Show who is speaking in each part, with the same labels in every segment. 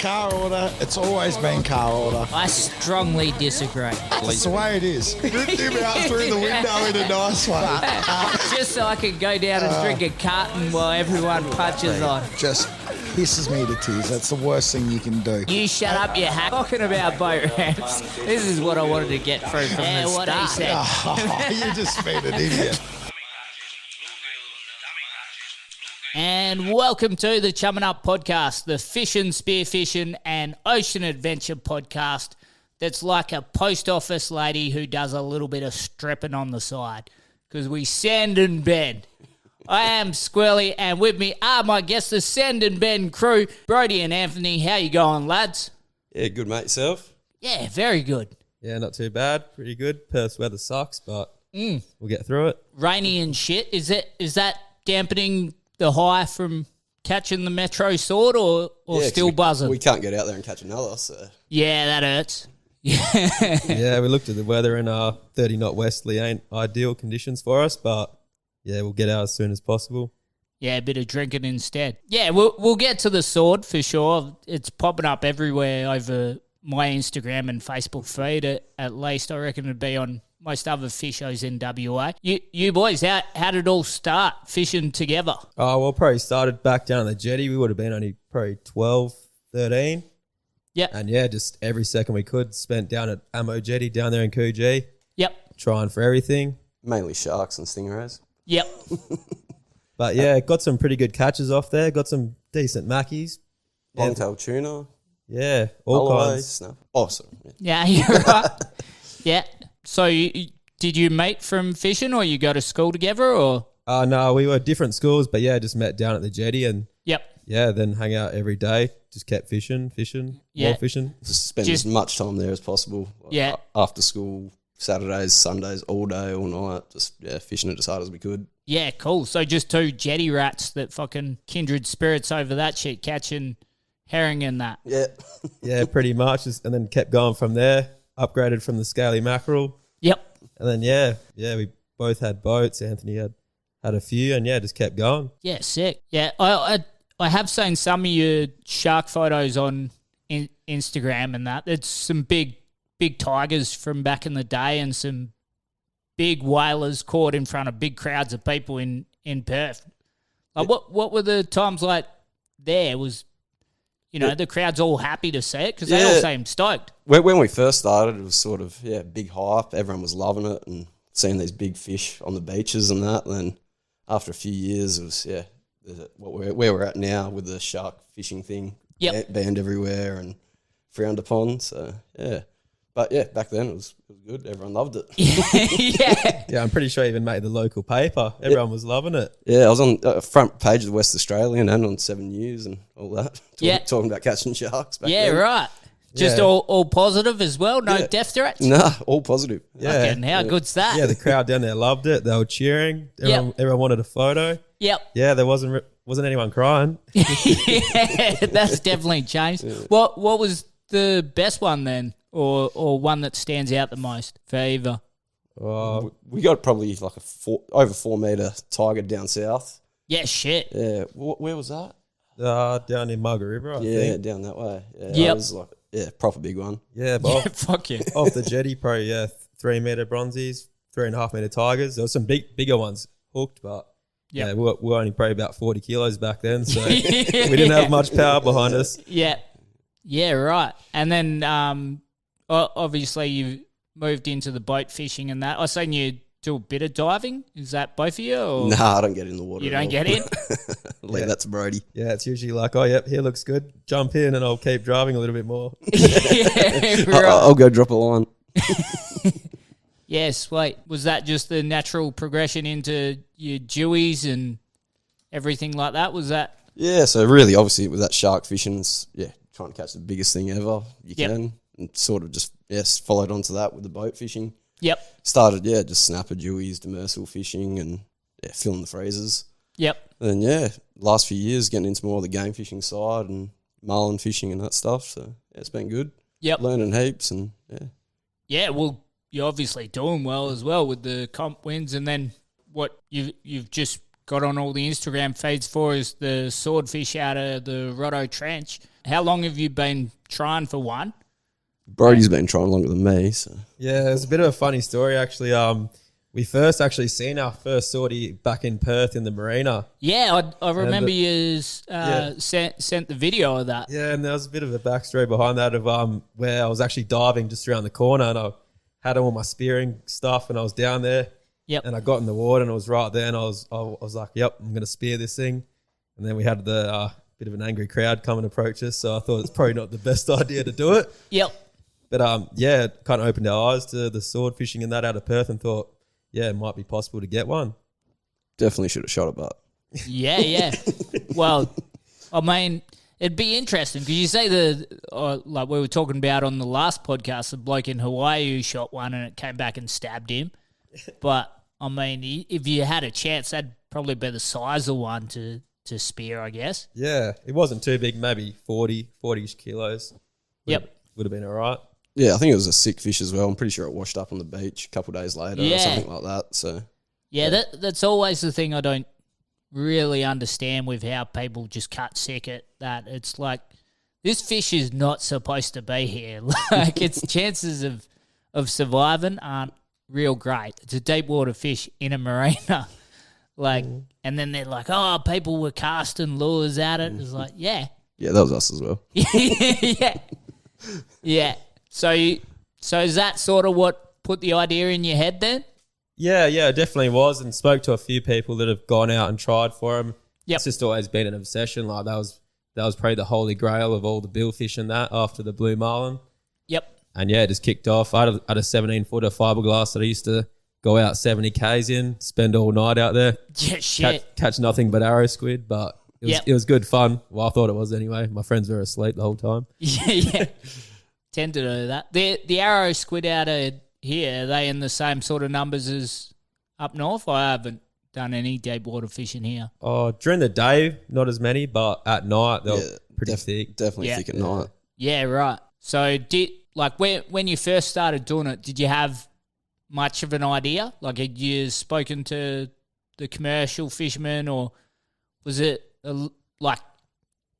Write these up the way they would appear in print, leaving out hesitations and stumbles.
Speaker 1: car order. It's always been car order.
Speaker 2: I strongly disagree.
Speaker 1: That's the way it is. Rip him out through the window in a nice way.
Speaker 2: Just so I can go down and drink a carton while everyone punches on.
Speaker 1: Just pisses me to tears. That's the worst thing you can do.
Speaker 2: You shut up, you hack. Talking about boat ramps, this is what I wanted to get through from the start. What he said.
Speaker 1: Oh, you just been an idiot.
Speaker 2: And welcome to the Chumming Up Podcast, the fishing, spearfishing and ocean adventure podcast that's like a post office lady who does a little bit of stripping on the side because we send and bend. I am Squirrely, and with me are my guests, the Send and Bend crew, Brody and Anthony. How you going, lads?
Speaker 3: Yeah, good, mate. Yourself?
Speaker 2: Yeah, very good.
Speaker 3: Yeah, not too bad. Pretty good. Perth's weather sucks, but we'll get through it.
Speaker 2: Rainy and shit. Is that dampening the high from catching the Metro sword or still buzzing?
Speaker 3: We can't get out there and catch another, so...
Speaker 2: Yeah, that hurts.
Speaker 3: Yeah, we looked at the weather and 30 knot westerly ain't ideal conditions for us, but yeah, we'll get out as soon as possible.
Speaker 2: Yeah, a bit of drinking instead. Yeah, we'll get to the sword for sure. It's popping up everywhere over my Instagram and Facebook feed. At least I reckon it'd be on most other fishers in WA. You boys, how did it all start fishing together?
Speaker 3: Oh, well, probably started back down the jetty. We would have been only probably 12, 13.
Speaker 2: Yep.
Speaker 3: And yeah, just every second we could spent down at Ammo Jetty down there in Coogee.
Speaker 2: Yep.
Speaker 3: Trying for everything.
Speaker 4: Mainly sharks and stingrays.
Speaker 2: Yep.
Speaker 3: But yeah, got some pretty good catches off there. Got some decent mackies.
Speaker 4: Longtail tuna.
Speaker 3: Yeah, all
Speaker 4: Holloway,
Speaker 3: kinds.
Speaker 4: snap. Awesome.
Speaker 2: Yeah, you're right. Yeah. So did you meet from fishing or you go to school together or?
Speaker 3: No, we were different schools, but yeah, just met down at the jetty and
Speaker 2: Yep.
Speaker 3: yeah, then hung out every day. Just kept fishing,
Speaker 2: Yeah.
Speaker 3: more fishing.
Speaker 4: Just spend as much time there as possible.
Speaker 2: Yeah.
Speaker 4: After school, Saturdays, Sundays, all day, all night. Just fishing it as hard as we could.
Speaker 2: Yeah, cool. So just two jetty rats that fucking kindred spirits over that shit, catching herring and that.
Speaker 4: Yeah.
Speaker 3: Yeah, pretty much. And then kept going from there. Upgraded from the scaly mackerel.
Speaker 2: Yep.
Speaker 3: And then, yeah, we both had boats. Anthony had a few and, yeah, just kept going.
Speaker 2: Yeah, sick. Yeah, I have seen some of your shark photos on Instagram and that. It's some big tigers from back in the day and some big whalers caught in front of big crowds of people in Perth. Like, what were the times like there? Was, the crowd's all happy to see it because they all seem stoked.
Speaker 4: When we first started, it was sort of, big hype. Everyone was loving it and seeing these big fish on the beaches and that. And then after a few years, it was, where we're at now with the shark fishing thing.
Speaker 2: Yep.
Speaker 4: Banned everywhere and frowned upon. So, yeah. But, yeah, back then it was good. Everyone loved it.
Speaker 2: Yeah.
Speaker 3: Yeah, I'm pretty sure I even made the local paper. Everyone was loving it.
Speaker 4: Yeah, I was on the front page of the West Australian and on 7 News and all that. Talking about catching sharks back then.
Speaker 2: Right. Just all positive as well? No death threats?
Speaker 4: Nah, all positive.
Speaker 3: Yeah.
Speaker 2: Fucking how good's that?
Speaker 3: Yeah, the crowd down there loved it. They were cheering. Everyone wanted a photo.
Speaker 2: Yep.
Speaker 3: Yeah, there wasn't anyone crying.
Speaker 2: Yeah, that's definitely changed.
Speaker 4: Yeah.
Speaker 2: What was the best one then? Or one that stands out the most for either?
Speaker 4: We got probably like over 4 metre tiger down south.
Speaker 2: Yeah, shit.
Speaker 4: Yeah, where was that?
Speaker 3: Down in Mugger River, I
Speaker 4: Yeah,
Speaker 3: think.
Speaker 4: down that way. Yeah,
Speaker 2: Yep.
Speaker 4: that was like, proper big one.
Speaker 3: Yeah, but
Speaker 2: Yeah, fuck you.
Speaker 3: off the jetty, probably, 3 metre bronzies, 3.5 metre tigers. There were some bigger ones hooked, but
Speaker 2: Yep.
Speaker 3: we were only probably about 40 kilos back then, so we didn't have much power behind us.
Speaker 2: Yeah. Yeah, right. And then obviously you moved into the boat fishing and that. I seen you do a bit of diving. Is that both of you? Or?
Speaker 4: Nah, I don't get in the water.
Speaker 2: You
Speaker 4: at
Speaker 2: don't
Speaker 4: all.
Speaker 2: get in?
Speaker 4: Leave that to Brody.
Speaker 3: Yeah, it's usually like, oh, yep, here looks good. Jump in and I'll keep driving a little bit more.
Speaker 2: Yeah, right.
Speaker 4: I'll go drop a line.
Speaker 2: Yeah, sweet. Was that just the natural progression into your dewies and everything like that? Was that?
Speaker 4: Yeah, so really, obviously, with that shark fishing, it's, trying to catch the biggest thing ever you
Speaker 2: Yep.
Speaker 4: can. And sort of just, followed on to that with the boat fishing.
Speaker 2: Yep.
Speaker 4: Started, just snapper dewies, demersal fishing and, filling the freezers.
Speaker 2: Yep.
Speaker 4: And then, last few years getting into more of the game fishing side and marlin fishing and that stuff. So, it's been good.
Speaker 2: Yep.
Speaker 4: Learning heaps and,
Speaker 2: Yeah, well, you're obviously doing well as well with the comp wins, and then what you've just got on all the Instagram feeds for is the swordfish out of the Rottnest Trench. how long have you been trying for one?
Speaker 4: Brody's been trying longer than me, so
Speaker 3: Yeah, it's a bit of a funny story actually. We first actually seen our first sortie back in Perth in the marina.
Speaker 2: Yeah, I remember you
Speaker 3: Yeah.
Speaker 2: sent the video of that.
Speaker 3: Yeah, and there was a bit of a backstory behind that of where I was actually diving just around the corner and I had all my spearing stuff and I was down there.
Speaker 2: Yep.
Speaker 3: And I got in the water and it was right there and I was like, yep, I'm going to spear this thing. And then we had the bit of an angry crowd come and approach us, so I thought it's probably not the best idea to do it.
Speaker 2: Yep.
Speaker 3: But yeah, it kind of opened our eyes to the sword fishing and that out of Perth and thought, yeah, it might be possible to get one.
Speaker 4: definitely should have shot it, but
Speaker 2: Yeah. Well, I mean, it'd be interesting because you say like we were talking about on the last podcast, the bloke in Hawaii who shot one and it came back and stabbed him. But I mean, if you had a chance, that'd probably be the size of one to spear, I guess.
Speaker 3: Yeah, it wasn't too big, maybe 40-ish kilos.
Speaker 2: Yep.
Speaker 3: Would have been all right.
Speaker 4: yeah, I think it was a sick fish as well. I'm pretty sure it washed up on the beach a couple of days later or
Speaker 2: Yeah.
Speaker 4: something like that. So
Speaker 2: Yeah, that's always the thing I don't really understand with how people just cut sick at that. It's like, this fish is not supposed to be here. Like, its chances of surviving aren't real great. It's a deep water fish in a marina. Like, and then they're like, oh, people were casting lures at it. It's like, yeah.
Speaker 4: yeah, that was us as well.
Speaker 2: Yeah. Yeah. So is that sort of what put the idea in your head then?
Speaker 3: Yeah, it definitely was, and spoke to a few people that have gone out and tried for them.
Speaker 2: Yep.
Speaker 3: It's just always been an obsession. Like that was probably the holy grail of all the billfish and that after the blue marlin.
Speaker 2: Yep.
Speaker 3: And yeah, it just kicked off. I had a 17-footer fiberglass that I used to go out 70 Ks in, spend all night out there,
Speaker 2: Yeah, shit.
Speaker 3: catch nothing but arrow squid, but it was good fun. Well, I thought it was anyway. My friends were asleep the whole time.
Speaker 2: Yeah. Tend to do that. The arrow squid out of here, are they in the same sort of numbers as up north? I haven't done any deep water fishing here.
Speaker 3: Oh, during the day, not as many, but at night they're pretty thick.
Speaker 4: Definitely
Speaker 2: Yeah.
Speaker 4: thick at night.
Speaker 2: Yeah, right. So when you first started doing it, did you have much of an idea? Like, had you spoken to the commercial fishermen, or was it like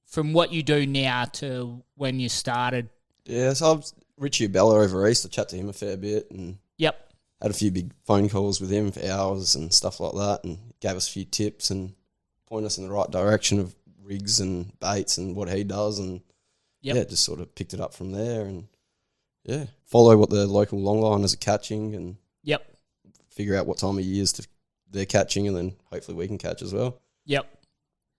Speaker 2: from what you do now to when you started?
Speaker 4: Yeah, so I've Richie Bella over east. I chat to him a fair bit and
Speaker 2: Yep.
Speaker 4: had a few big phone calls with him for hours and stuff like that, and gave us a few tips and point us in the right direction of rigs and baits and what he does, and
Speaker 2: Yep.
Speaker 4: just sort of picked it up from there, and follow what the local longliners are catching and
Speaker 2: Yep.
Speaker 4: figure out what time of years they're catching, and then hopefully we can catch as well.
Speaker 2: Yep.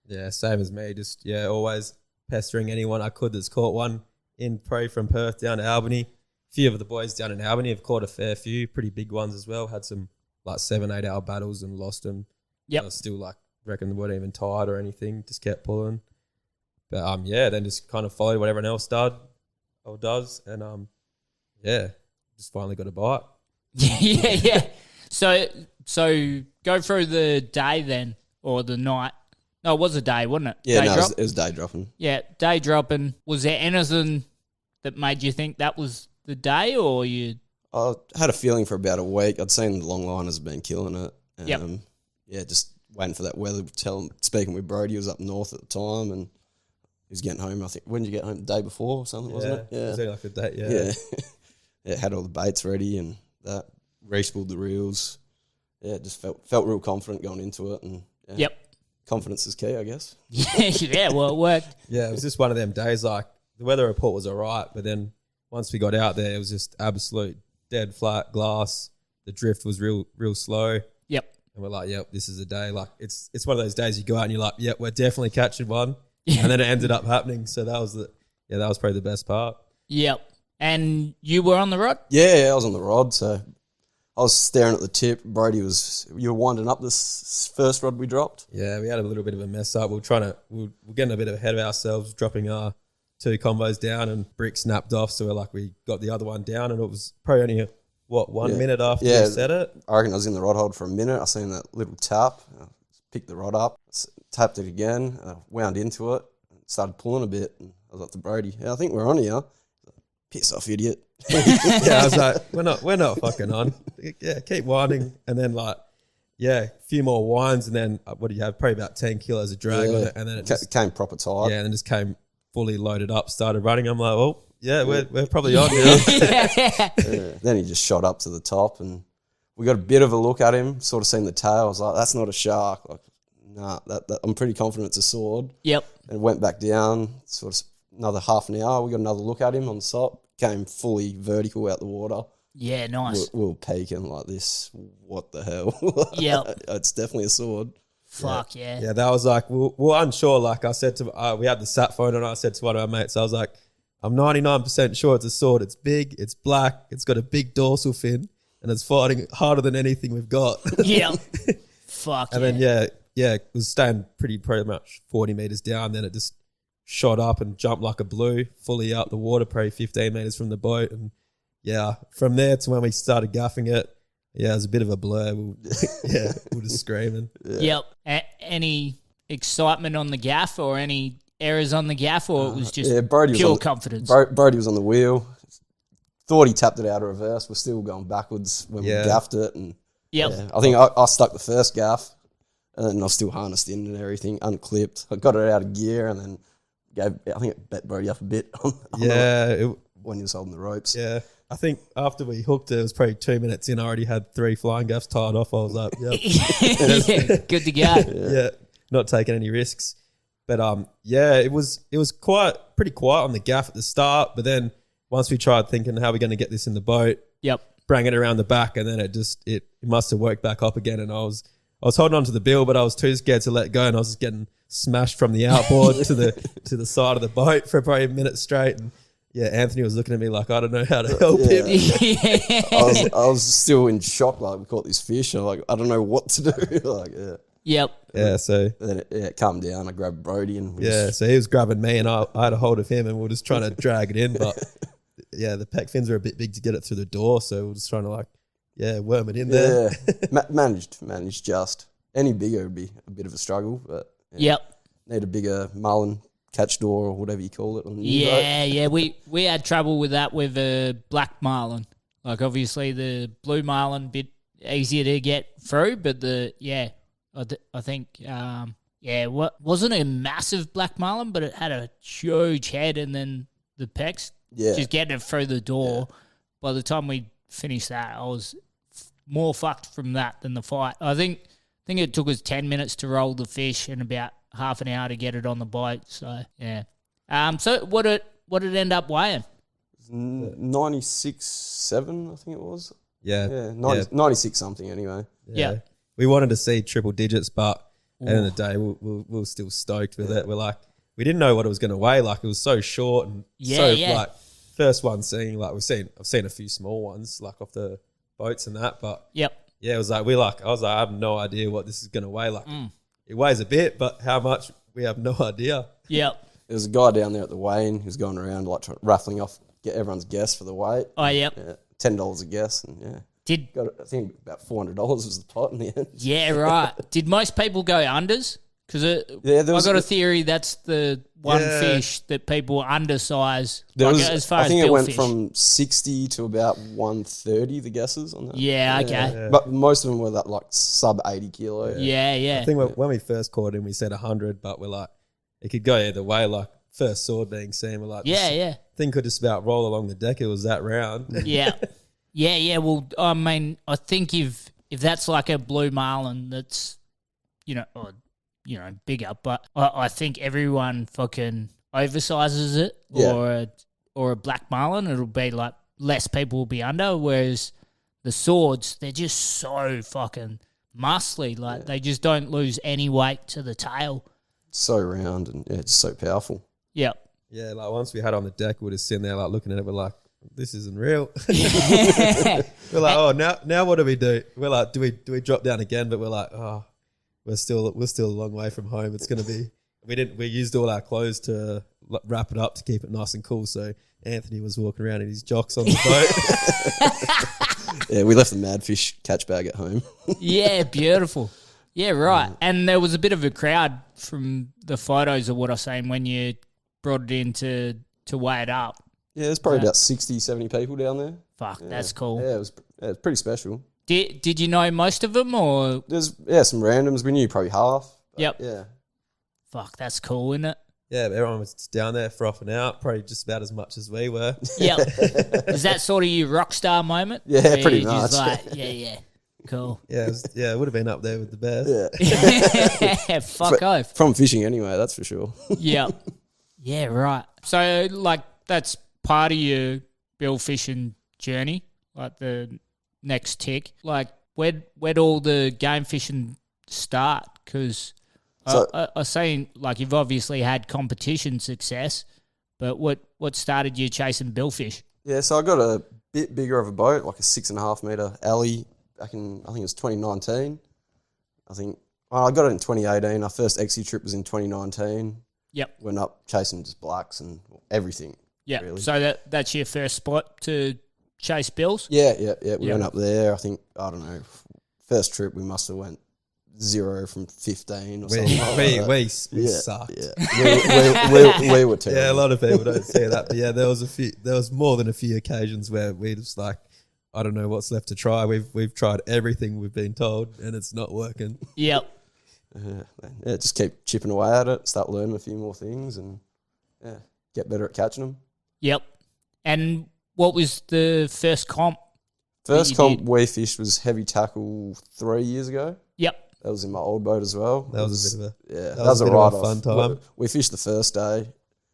Speaker 3: Yeah, same as me. Just always pestering anyone I could that's caught one in prey from Perth down to Albany. A few of the boys down in Albany have caught a fair few, pretty big ones as well. Had some like 7-8 hour battles and lost them.
Speaker 2: Yep.
Speaker 3: Still reckon they weren't even tired or anything. Just kept pulling. But then just kind of followed what everyone else does, and just finally got a bite.
Speaker 2: Yeah. So go through the day then, or the night. No, it was a day, wasn't it?
Speaker 4: Yeah,
Speaker 2: Day
Speaker 4: no,
Speaker 2: drop?
Speaker 4: it was day dropping.
Speaker 2: Yeah, day dropping. Was there anything that made you think that was the day, or you?
Speaker 4: I had a feeling for about a week. I'd seen the longliners been killing it.
Speaker 2: Yep.
Speaker 4: Just waiting for that weather. Speaking with Brody, he was up north at the time, and he was getting home. I think, when did you get home? The day before or something, wasn't it?
Speaker 3: It was only like a day,
Speaker 4: Yeah. Had all the baits ready and that. Respooled the reels. Yeah, just felt real confident going into it, and
Speaker 2: Yep.
Speaker 4: confidence is key, I guess.
Speaker 2: Yeah. Well, it worked.
Speaker 3: Yeah, it was just one of them days. Like the weather report was all right, but then once we got out there, it was just absolute dead flat glass. The drift was real slow.
Speaker 2: Yep.
Speaker 3: And we're like, yep, this is a day. Like it's one of those days you go out and you're like, yep, we're definitely catching one. And then it ended up happening. So that was that was probably the best part.
Speaker 2: Yep. And you were on the rod?
Speaker 4: Yeah, I was on the rod, so I was staring at the tip. Brody you were winding up this first rod we dropped.
Speaker 3: Yeah, we had a little bit of a mess up. We're getting a bit ahead of ourselves, dropping our 2 combos down, and brick snapped off. So we got the other one down, and it was probably only 1 minute after we set it.
Speaker 4: I reckon I was in the rod hold for a minute. I seen that little tap. I picked the rod up, tapped it again, wound into it, started pulling a bit. And I was like to Brody, I think we're on here. Piss off, idiot.
Speaker 3: Yeah, I was like, we're not fucking on. Yeah, keep winding, and then a few more winds, and then what do you have? Probably about 10 kilos of drag on it, and then it just
Speaker 4: came proper tight.
Speaker 3: and then just came fully loaded up, started running. I'm like, well, yeah, we're probably on now.
Speaker 4: Then he just shot up to the top, and we got a bit of a look at him, sort of seen the tail. I was like, that's not a shark. Like, nah, that I'm pretty confident it's a sword.
Speaker 2: Yep.
Speaker 4: And went back down, sort of another half an hour. We got another look at him on the top. Came fully vertical out the water.
Speaker 2: Yeah, nice.
Speaker 4: We were peeking like this. What the hell?
Speaker 2: Yep.
Speaker 4: It's definitely a sword.
Speaker 2: Fuck yeah.
Speaker 3: Yeah, that was like, we're unsure. Like I said to, we had the sat phone and I said to one of our mates, I was like, I'm 99% sure it's a sword. It's big, it's black, it's got a big dorsal fin, and it's fighting harder than anything we've got.
Speaker 2: Yep. Fuck
Speaker 3: and then, it was staying pretty much 40 meters down. Then it just shot up and jumped like a blue, fully out the water, probably 15 meters from the boat. And yeah, from there to when we started gaffing it, yeah, it was a bit of a blur. We were just screaming.
Speaker 2: Yeah. Yep. Any excitement on the gaff or any errors on the gaff, or it was just pure confidence?
Speaker 4: Brody was on the wheel. Thought he tapped it out of reverse. We're still going backwards when we gaffed it. And I think I stuck the first gaff, and then I was still harnessed in and everything, unclipped. I got it out of gear, and then I think it bet Brody up a bit when he was holding the ropes.
Speaker 3: Yeah. I think after we hooked it was probably 2 minutes in. I already had 3 flying gaffs tied off. I was like, yep.
Speaker 2: Good to go.
Speaker 3: Yeah, not taking any risks. But it was pretty quiet on the gaff at the start. But then once we tried thinking how we're going to get this in the boat, bring it around the back, and then it must have worked back up again. And I was holding on to the bill, but I was too scared to let go, and I was just getting smashed from the outboard to the side of the boat for probably a minute straight. And yeah, Anthony was looking at me like I don't know how to help him.
Speaker 4: I was still in shock. Like, we caught this fish, and like I don't know what to do. Like,
Speaker 2: Yep.
Speaker 3: Yeah, so
Speaker 4: then it calmed down. I grabbed Brody, and
Speaker 3: so he was grabbing me, and I had a hold of him, and we were just trying to drag it in. But yeah, the pec fins are a bit big to get it through the door, so we were just trying to worm it in there.
Speaker 4: Managed just. Any bigger would be a bit of a struggle, but need a bigger Marlin catch door or whatever you call it on the new boat.
Speaker 2: We had trouble with that with a black Marlin. Like, obviously the blue Marlin bit easier to get through, but I think wasn't a massive black Marlin, but it had a huge head, and then the pecs just getting it through the door. By the time we finished that, I was more fucked from that than the fight. I think it took us 10 minutes to roll the fish and about half an hour to get it on the boat. So yeah. So what did it end up weighing?
Speaker 4: 96.7, I think it was.
Speaker 3: Yeah.
Speaker 4: 96 something anyway.
Speaker 2: Yeah.
Speaker 3: We wanted to see triple digits, but at the end of the day, we were still stoked with it. We're like, we didn't know what it was going to weigh. Like, it was so short and like first one seeing, like, I've seen a few small ones like off the boats and that, but it was like I was like, I have no idea what this is going to weigh. Like, it weighs a bit, but how much, we have no idea.
Speaker 2: Yep.
Speaker 4: There was a guy down there at the weighing who's going around like raffling off, get everyone's guess for the weight.
Speaker 2: Oh, yep.
Speaker 4: Yeah, $10 a guess, and got I think about $400 was the pot in the end.
Speaker 2: Yeah, right. Did most people go unders? Because I got a theory that's the one fish that people undersize. As far
Speaker 4: I think
Speaker 2: as
Speaker 4: it went
Speaker 2: billfish.
Speaker 4: from 60 to about 130, the guesses on that.
Speaker 2: Yeah, okay.
Speaker 4: But most of them were that like sub 80 kilo.
Speaker 2: Yeah.
Speaker 3: I think when we first caught him, we said 100, but we're like, it could go either way. Like, first sword being seen, we're like, this thing could just about roll along the deck. It was that round. Yeah.
Speaker 2: Well, I mean, I think if that's like a blue marlin that's, bigger, but I think everyone fucking oversizes it, or a black marlin, it'll be like less people will be under, whereas the swords, they're just so fucking muscly, like they just don't lose any weight to the tail.
Speaker 4: So round and it's so powerful.
Speaker 2: Yep.
Speaker 3: Yeah, like once we had on the deck, we're just sitting there like looking at it, we're like, this isn't real. We're like, oh, now what do we do? We're like, do we drop down again? But we're like, oh, we're still a long way from home. It's gonna be. We used all our clothes to wrap it up to keep it nice and cool. So Anthony was walking around in his jocks on the boat.
Speaker 4: Yeah, we left the madfish catch bag at home.
Speaker 2: Yeah, beautiful. Yeah, right. And there was a bit of a crowd from the photos of what I was saying when you brought it in to weigh it up.
Speaker 4: Yeah, there's probably about 60, 70 people down there.
Speaker 2: Fuck, that's cool.
Speaker 4: Yeah, it was pretty special.
Speaker 2: Did you know most of them, or?
Speaker 4: There's some randoms. We knew probably half.
Speaker 2: Yep.
Speaker 4: Yeah.
Speaker 2: Fuck, that's cool, isn't it?
Speaker 3: Yeah, but everyone was just down there frothing out, probably just about as much as we were.
Speaker 2: Yeah. Is that sort of your rock star moment?
Speaker 4: Yeah,
Speaker 2: Where
Speaker 4: pretty
Speaker 2: you're just
Speaker 4: much.
Speaker 2: like, yeah. Cool.
Speaker 3: Yeah, it would have been up there with the best.
Speaker 4: Yeah.
Speaker 2: Fuck off.
Speaker 4: From fishing anyway, that's for sure.
Speaker 2: Yeah. Yeah, right. So, like, that's part of your bill fishing journey, like the next tick. Like, where'd all the game fishing start? Because
Speaker 4: So-
Speaker 2: I seen, like, you've obviously had competition success, but what started you chasing billfish?
Speaker 4: Yeah, so I got a bit bigger of a boat, like a 6.5 metre alley back in, I think it was 2019. I got it in 2018. Our first XC trip was in 2019.
Speaker 2: Yep.
Speaker 4: Went up chasing just blacks and everything.
Speaker 2: Yeah.
Speaker 4: Really.
Speaker 2: So that's your first spot to chase bills?
Speaker 4: Yeah. We
Speaker 2: Yeah.
Speaker 4: went up there. I think, I don't know, first trip we must have went 0 from 15 or something like that.
Speaker 3: We
Speaker 4: Yeah,
Speaker 3: sucked.
Speaker 4: yeah. We were terrible.
Speaker 3: Yeah, a lot of people don't see that, but yeah, there was more than a few occasions where we just like, I don't know what's left to try. We've tried everything we've been told, and it's not working.
Speaker 2: Yep.
Speaker 4: Yeah, just keep chipping away at it, start learning a few more things, and get better at catching them.
Speaker 2: Yep. And what was the first comp?
Speaker 4: First
Speaker 2: you
Speaker 4: comp
Speaker 2: did?
Speaker 4: we fished was heavy tackle 3 years ago.
Speaker 2: Yep.
Speaker 4: That was in my old boat as well.
Speaker 3: That was a bit of a
Speaker 4: that was a
Speaker 3: bit of a
Speaker 4: write-off.
Speaker 3: fun time.
Speaker 4: We fished the first day.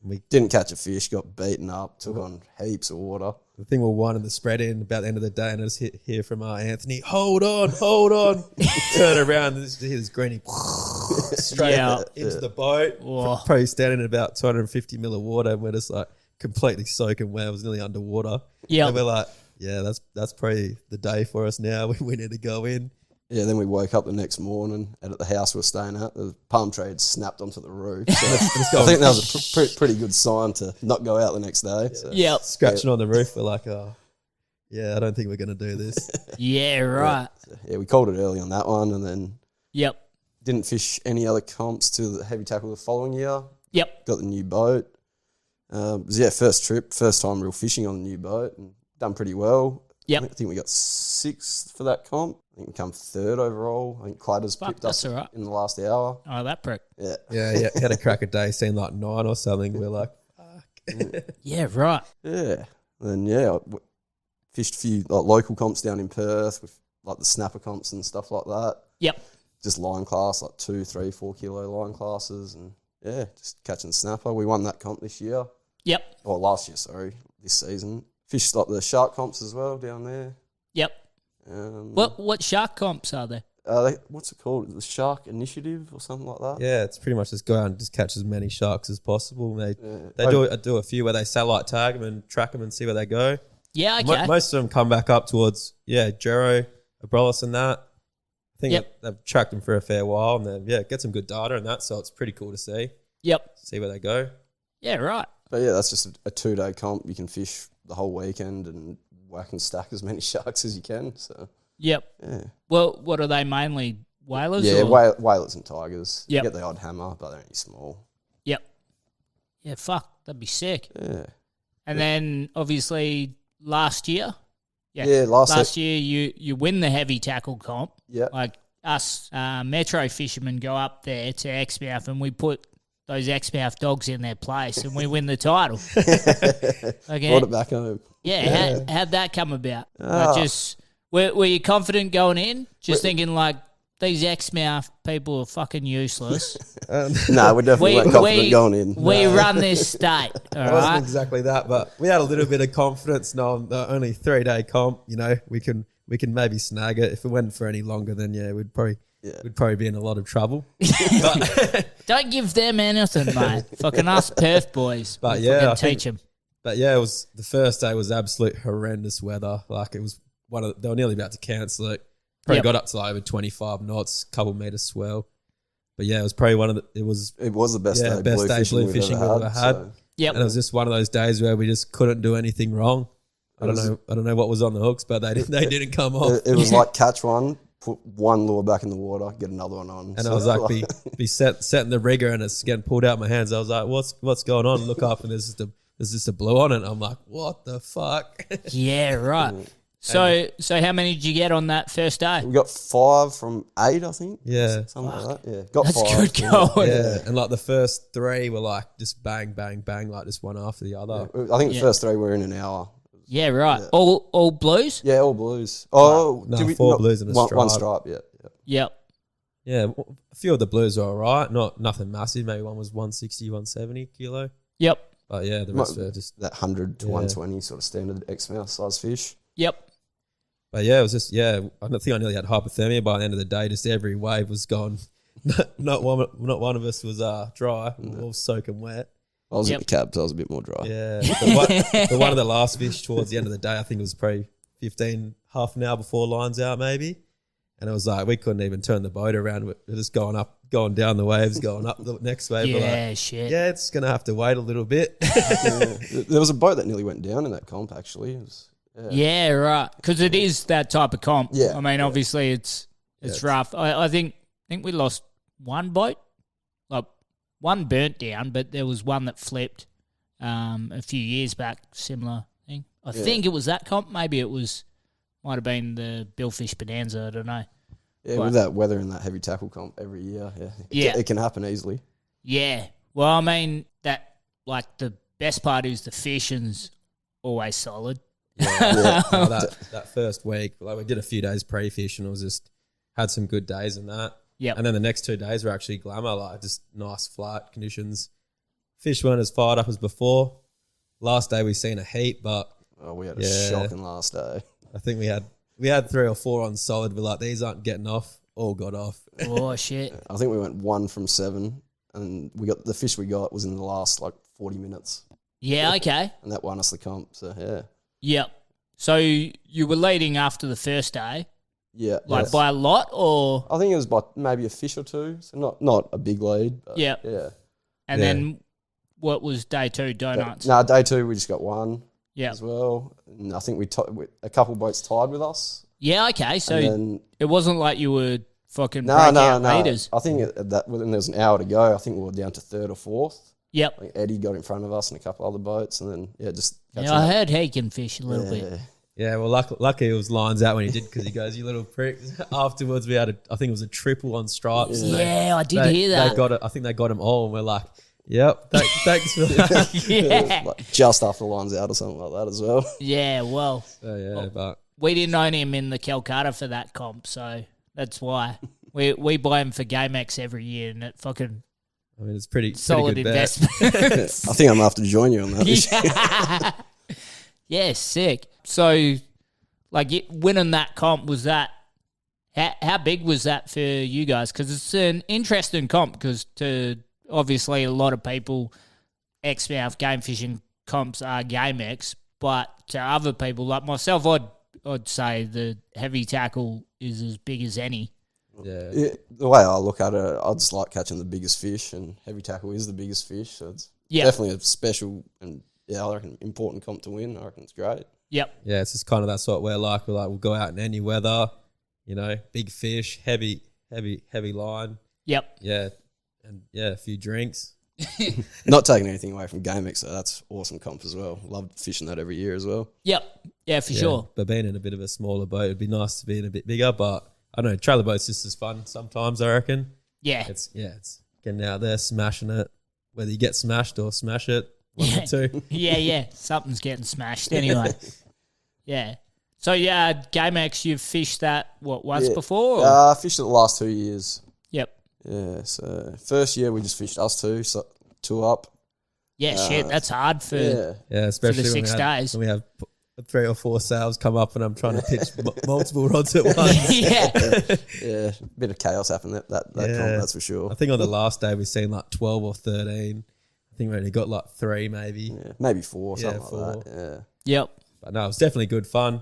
Speaker 3: We-
Speaker 4: Didn't catch a fish, got beaten up, took on heaps of water.
Speaker 3: The thing we're winding the spread in about the end of the day, and I just hear from Anthony, hold on. Turn around, and just hear this greenie straight into the boat.
Speaker 2: Whoa.
Speaker 3: Probably standing in about 250 mil of water, and we're just like completely soaking wet. It was nearly underwater.
Speaker 2: Yep.
Speaker 3: And we're like, yeah, that's probably the day for us now. We need to go in.
Speaker 4: Yeah, then we woke up the next morning and at the house we were staying at, the palm tree had snapped onto the roof. So I think that was a pretty good sign to not go out the next day. So.
Speaker 2: Yep.
Speaker 3: Scratching on the roof, we're like, oh, yeah, I don't think we're going to do this.
Speaker 2: Yeah, right.
Speaker 4: Yeah, we called it early on that one and then
Speaker 2: Yep.
Speaker 4: didn't fish any other comps till the heavy tackle the following year.
Speaker 2: Yep.
Speaker 4: Got the new boat. It was, first trip, first time real fishing on the new boat and done pretty well.
Speaker 2: Yep.
Speaker 4: I think we got 6th for that comp. I think we come 3rd overall. I think Clyder's
Speaker 2: Fuck,
Speaker 4: picked
Speaker 2: that's
Speaker 4: us
Speaker 2: all right.
Speaker 4: in the last hour.
Speaker 2: Oh, that prick.
Speaker 4: Yeah.
Speaker 3: Yeah, had a crack a day, seen like 9 or something. We're like, fuck.
Speaker 2: Yeah, right.
Speaker 4: Yeah. Then, I fished a few like, local comps down in Perth with like the snapper comps and stuff like that.
Speaker 2: Yep.
Speaker 4: Just line class, like 2, 3, 4 kilo line classes and, just catching snapper. We won that comp this year.
Speaker 2: Yep.
Speaker 4: Or last year, sorry, this season. Fished like the shark comps as well down there.
Speaker 2: Yep. What shark comps are there?
Speaker 4: What's it called? The Shark Initiative or something like that?
Speaker 3: Yeah, it's pretty much just go out and just catch as many sharks as possible. They
Speaker 4: Yeah.
Speaker 3: do a few where they satellite tag them and track them and see where they go.
Speaker 2: Yeah, okay.
Speaker 3: Most of them come back up towards, Jero, Abrolhos and that. I think
Speaker 2: Yep.
Speaker 3: they've tracked them for a fair while and then, get some good data and that. So it's pretty cool to see where they go.
Speaker 2: Yeah, right.
Speaker 4: But yeah, that's just a 2-day comp. You can fish the whole weekend and whack and stack as many sharks as you can. So
Speaker 2: Yep.
Speaker 4: yeah,
Speaker 2: Well, what are they mainly? Whalers?
Speaker 4: yeah,
Speaker 2: or?
Speaker 4: whalers and tigers.
Speaker 2: Yep.
Speaker 4: You get the odd hammer, but they're only small.
Speaker 2: Yep. Yeah, fuck. That'd be sick.
Speaker 4: Yeah,
Speaker 2: And then obviously last year.
Speaker 4: yeah.
Speaker 2: Last year you win the heavy tackle comp.
Speaker 4: Yeah,
Speaker 2: Like us metro fishermen go up there to Exmouth and we put those Exmouth dogs in their place and we win the title. Okay.
Speaker 4: brought it back home.
Speaker 2: Yeah, how'd that come about?
Speaker 4: Ah.
Speaker 2: Were you confident going in? Just thinking like these Exmouth people are fucking useless.
Speaker 4: No, we definitely weren't confident going in.
Speaker 2: We run this state, all
Speaker 3: It wasn't
Speaker 2: right?
Speaker 3: exactly that, but we had a little bit of confidence knowing the only 3-day comp, we can maybe snag it. If it went for any longer, then we'd probably be in a lot of trouble.
Speaker 2: Don't give them anything, mate. Fucking us Perth boys.
Speaker 3: But
Speaker 2: We'll
Speaker 3: yeah,
Speaker 2: fucking
Speaker 3: I think-
Speaker 2: teach them.
Speaker 3: But yeah, it was the first day was absolute horrendous weather. Like it was they were nearly about to cancel it. Probably
Speaker 2: Yep.
Speaker 3: got up to like over 25 knots, couple meters swell. But yeah, it was probably
Speaker 4: It was the best day
Speaker 3: best day blue
Speaker 4: we've
Speaker 3: fishing
Speaker 4: ever
Speaker 3: we've ever had.
Speaker 4: so.
Speaker 2: Yep.
Speaker 3: And it was just one of those days where we just couldn't do anything wrong. I don't know what was on the hooks, but they didn't come off.
Speaker 4: It was like catch one, put one lure back in the water, get another one on.
Speaker 3: And
Speaker 4: So
Speaker 3: I was like, be setting the rigger, and it's getting pulled out of my hands. I was like, what's going on? Look up, and there's just a blue on it. I'm like, what the fuck?
Speaker 2: Yeah, right. So how many did you get on that first day?
Speaker 4: We got 5 from 8, I think.
Speaker 3: Yeah.
Speaker 4: Something like that. Yeah. Got
Speaker 2: That's
Speaker 4: 5.
Speaker 2: good going.
Speaker 3: Yeah, and like the first 3 were like just bang, bang, bang, like just one after the other.
Speaker 4: I think the first 3 were in an hour.
Speaker 2: Yeah, right. Yeah. All blues?
Speaker 4: Yeah, all blues. Oh,
Speaker 3: no, 4 blues and a stripe.
Speaker 4: One stripe, yeah.
Speaker 2: Yep.
Speaker 3: Yeah, a few of the blues were all right. Nothing massive. Maybe one was 160, 170 kilo.
Speaker 2: Yep.
Speaker 3: But yeah, the rest were just
Speaker 4: that 100 to 120 sort of standard Exmouth size fish.
Speaker 2: Yep.
Speaker 3: But yeah, it was just, I think I nearly had hypothermia by the end of the day. Just every wave was gone. Not one of us was dry. We were all soaking wet.
Speaker 4: I was in the cab, so I was a bit more dry.
Speaker 3: Yeah. The one of the last fish towards the end of the day, I think it was probably half an hour before lines out maybe. And it was like, we couldn't even turn the boat around. We're just going down the waves, going up the next wave.
Speaker 2: Yeah,
Speaker 3: like,
Speaker 2: shit.
Speaker 3: Yeah, it's going to have to wait a little bit.
Speaker 4: There was a boat that nearly went down in that comp, actually. It was,
Speaker 2: yeah, right. Because it is that type of comp.
Speaker 4: Yeah.
Speaker 2: I mean, obviously it's rough. I think we lost one boat. Like, one burnt down, but there was one that flipped a few years back, similar thing. I think it was that comp. Maybe it might have been the Billfish Bonanza. I don't know.
Speaker 4: Yeah, with that weather and that heavy tackle comp every year, it can happen easily.
Speaker 2: Yeah. Well, I mean, the best part is the fishing's always solid.
Speaker 3: Yeah. That first week, like we did a few days pre-fish and it was just had some good days and that.
Speaker 2: Yep.
Speaker 3: And then the next 2 days were actually glamour, like just nice flat conditions. Fish weren't as fired up as before. Last day we seen a heap, but
Speaker 4: we had a shocking last day.
Speaker 3: I think we had 3 or 4 on solid. We're like, these aren't getting off. All got off.
Speaker 2: Oh shit!
Speaker 4: I think we went 1 from 7, and the fish we got was in the last 40 minutes.
Speaker 2: Yeah. Okay.
Speaker 4: And that won us the comp. So yeah.
Speaker 2: Yep. So you were leading after the first day.
Speaker 4: Yeah.
Speaker 2: By a lot, or
Speaker 4: I think it was by maybe a fish or 2, so not a big lead. But
Speaker 2: yeah. And then what was day 2? Donuts.
Speaker 4: Day 2 we just got 1.
Speaker 2: Yeah.
Speaker 4: As well, and I think a couple boats tied with us.
Speaker 2: Yeah. Okay. So it wasn't like you were fucking break out leaders.
Speaker 4: I think when there was an hour to go, I think we were down to 3rd or 4th.
Speaker 2: Yep.
Speaker 4: Like Eddie got in front of us and a couple other boats, and then just.
Speaker 2: I heard he can fish a little bit.
Speaker 3: Yeah, well, lucky it was lines out when he did because he goes, "You little prick." Afterwards, we had I think it was a triple on stripes.
Speaker 2: Yeah, I did hear that.
Speaker 3: They got it. I think they got them all, and we're like, "Yep, thanks for that."
Speaker 2: Yeah,
Speaker 4: just after the lines out or something like that as well.
Speaker 2: Yeah, well,
Speaker 3: but
Speaker 2: we didn't own him in the Calcutta for that comp, so that's why we buy him for GameX every year, and it fucking.
Speaker 3: I mean, it's pretty
Speaker 2: solid
Speaker 3: good
Speaker 2: investment.
Speaker 4: I think I'm gonna have to join you on that.
Speaker 2: Yeah, sick. So, winning that comp, was that how big was that for you guys? Because it's an interesting comp. Because to obviously a lot of people, Exmouth game fishing comps are GameX, but to other people like myself, I'd say the heavy tackle is as big as any.
Speaker 3: Yeah.
Speaker 4: The way I look at it, I just like catching the biggest fish, and heavy tackle is the biggest fish, so it's definitely a special and I reckon important comp to win. I reckon it's great.
Speaker 2: Yep.
Speaker 3: Yeah, it's just kind of that sort we're like we'll go out in any weather, big fish, heavy line.
Speaker 2: Yep.
Speaker 3: Yeah, and a few drinks.
Speaker 4: Not taking anything away from GameX, so that's awesome comp as well. Love fishing that every year as well.
Speaker 2: Yep. Yeah, for sure.
Speaker 3: But being in a bit of a smaller boat, it'd be nice to be in a bit bigger, but I don't know, trailer boat's just as fun sometimes, I reckon.
Speaker 2: Yeah.
Speaker 3: It's getting out there, smashing it. Whether you get smashed or smash it, one or two.
Speaker 2: Yeah. Something's getting smashed anyway. Yeah. So, GameX, you've fished that, once before? Or?
Speaker 4: I fished it the last 2 years.
Speaker 2: Yep.
Speaker 4: Yeah, so first year we just fished us two, so 2 up.
Speaker 2: Yeah, shit, that's hard for
Speaker 3: especially
Speaker 2: for the 6 days.
Speaker 3: When we have 3 or 4 sails come up and I'm trying to pitch multiple rods at once.
Speaker 2: Yeah,
Speaker 4: a bit of chaos happened that comp, that's for sure.
Speaker 3: I think on the last day we seen 12 or 13. I think we only got 3 maybe.
Speaker 4: Yeah, maybe 4, something
Speaker 3: 4.
Speaker 4: like that.
Speaker 2: Yeah. Yep.
Speaker 3: But no, it was definitely good fun.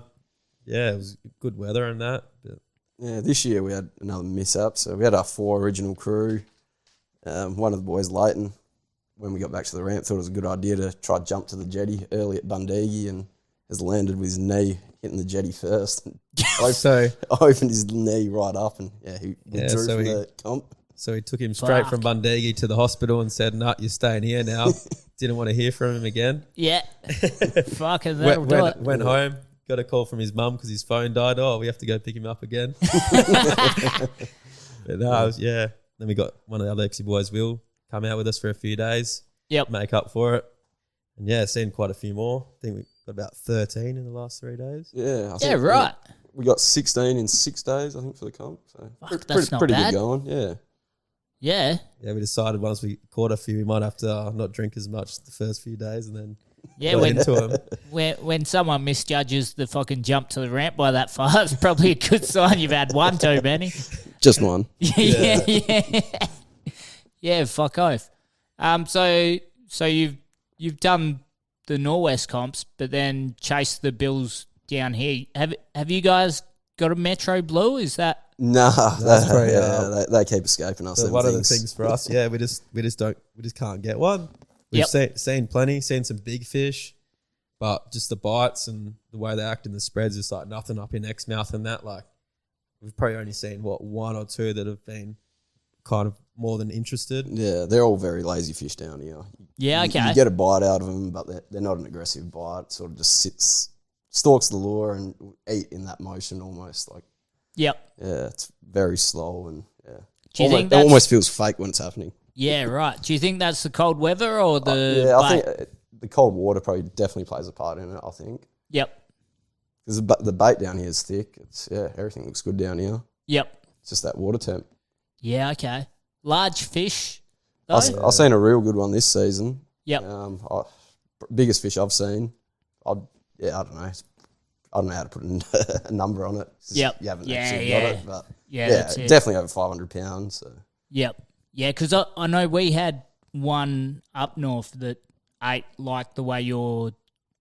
Speaker 3: Yeah, it was good weather and that. But.
Speaker 4: Yeah, this year we had another mishap. So we had our 4 original crew. One of the boys, Leighton, when we got back to the ramp, thought it was a good idea to try to jump to the jetty early at Bundeegi and has landed with his knee hitting the jetty first. I opened his knee right up and he withdrew from the comp.
Speaker 3: So he took him straight from Bundeegi to the hospital and said, "Nah, you're staying here now." Didn't want to hear from him again.
Speaker 2: Yeah. Fucking that'll do it.
Speaker 3: Went home, got a call from his mum because his phone died. Oh, we have to go pick him up again. But no, yeah. Then we got one of the other Exy boys, Will, come out with us for a few days.
Speaker 2: Yep.
Speaker 3: Make up for it. And yeah, seen quite a few more. I think we got about 13 in the last 3 days.
Speaker 4: Yeah.
Speaker 2: Yeah, right.
Speaker 4: We got 16 in 6 days, I think, for the comp. So
Speaker 2: Fuck, that's not
Speaker 4: pretty
Speaker 2: bad.
Speaker 4: good going. Yeah.
Speaker 2: Yeah.
Speaker 3: Yeah, we decided once we caught a few, we might have to not drink as much the first few days and then
Speaker 2: Yeah,
Speaker 3: go
Speaker 2: when,
Speaker 3: into them.
Speaker 2: when someone misjudges the fucking jump to the ramp by that far, it's probably a good sign you've had one too many.
Speaker 4: Just one.
Speaker 2: Yeah. Yeah, fuck off. So you've done the Norwest comps, but then chased the Bills down here. Have you guys got a Metro Blue? Is that
Speaker 4: Nah,
Speaker 3: probably,
Speaker 4: they keep escaping us.
Speaker 3: So
Speaker 4: them
Speaker 3: one of the
Speaker 4: things.
Speaker 3: things for us, yeah, we just can't get one. We've seen plenty, seen some big fish, but just the bites and the way they act in the spreads is like nothing up in Exmouth and that. Like we've probably only seen one or two that have been kind of more than interested.
Speaker 4: Yeah, they're all very lazy fish down here.
Speaker 2: Yeah, okay.
Speaker 4: You get a bite out of them, but they're not an aggressive bite. Sort of just stalks the lure and eat in that motion almost. Like,
Speaker 2: Yep.
Speaker 4: yeah, it's very slow and yeah.
Speaker 2: Do you think
Speaker 4: it
Speaker 2: that's-
Speaker 4: almost feels fake when it's happening.
Speaker 2: Yeah, right. Do you think that's the cold weather or the
Speaker 4: Yeah, I
Speaker 2: bait?
Speaker 4: think the cold water probably definitely plays a part in it. I think
Speaker 2: Yep.
Speaker 4: because the bait down here is thick. Everything looks good down here.
Speaker 2: Yep.
Speaker 4: It's just that water temp.
Speaker 2: Yeah, okay. Large fish, though?
Speaker 4: I've seen a real good one this season.
Speaker 2: Yep.
Speaker 4: Biggest fish I've seen. I don't know. I don't know how to put a number on it. 'Cause
Speaker 2: Yep.
Speaker 4: You haven't
Speaker 2: Yeah,
Speaker 4: actually
Speaker 2: yeah.
Speaker 4: got it, but
Speaker 2: Yeah, that's it.
Speaker 4: definitely over 500 pounds. So.
Speaker 2: Yep. Yeah, because I know we had one up north that ate like the way you're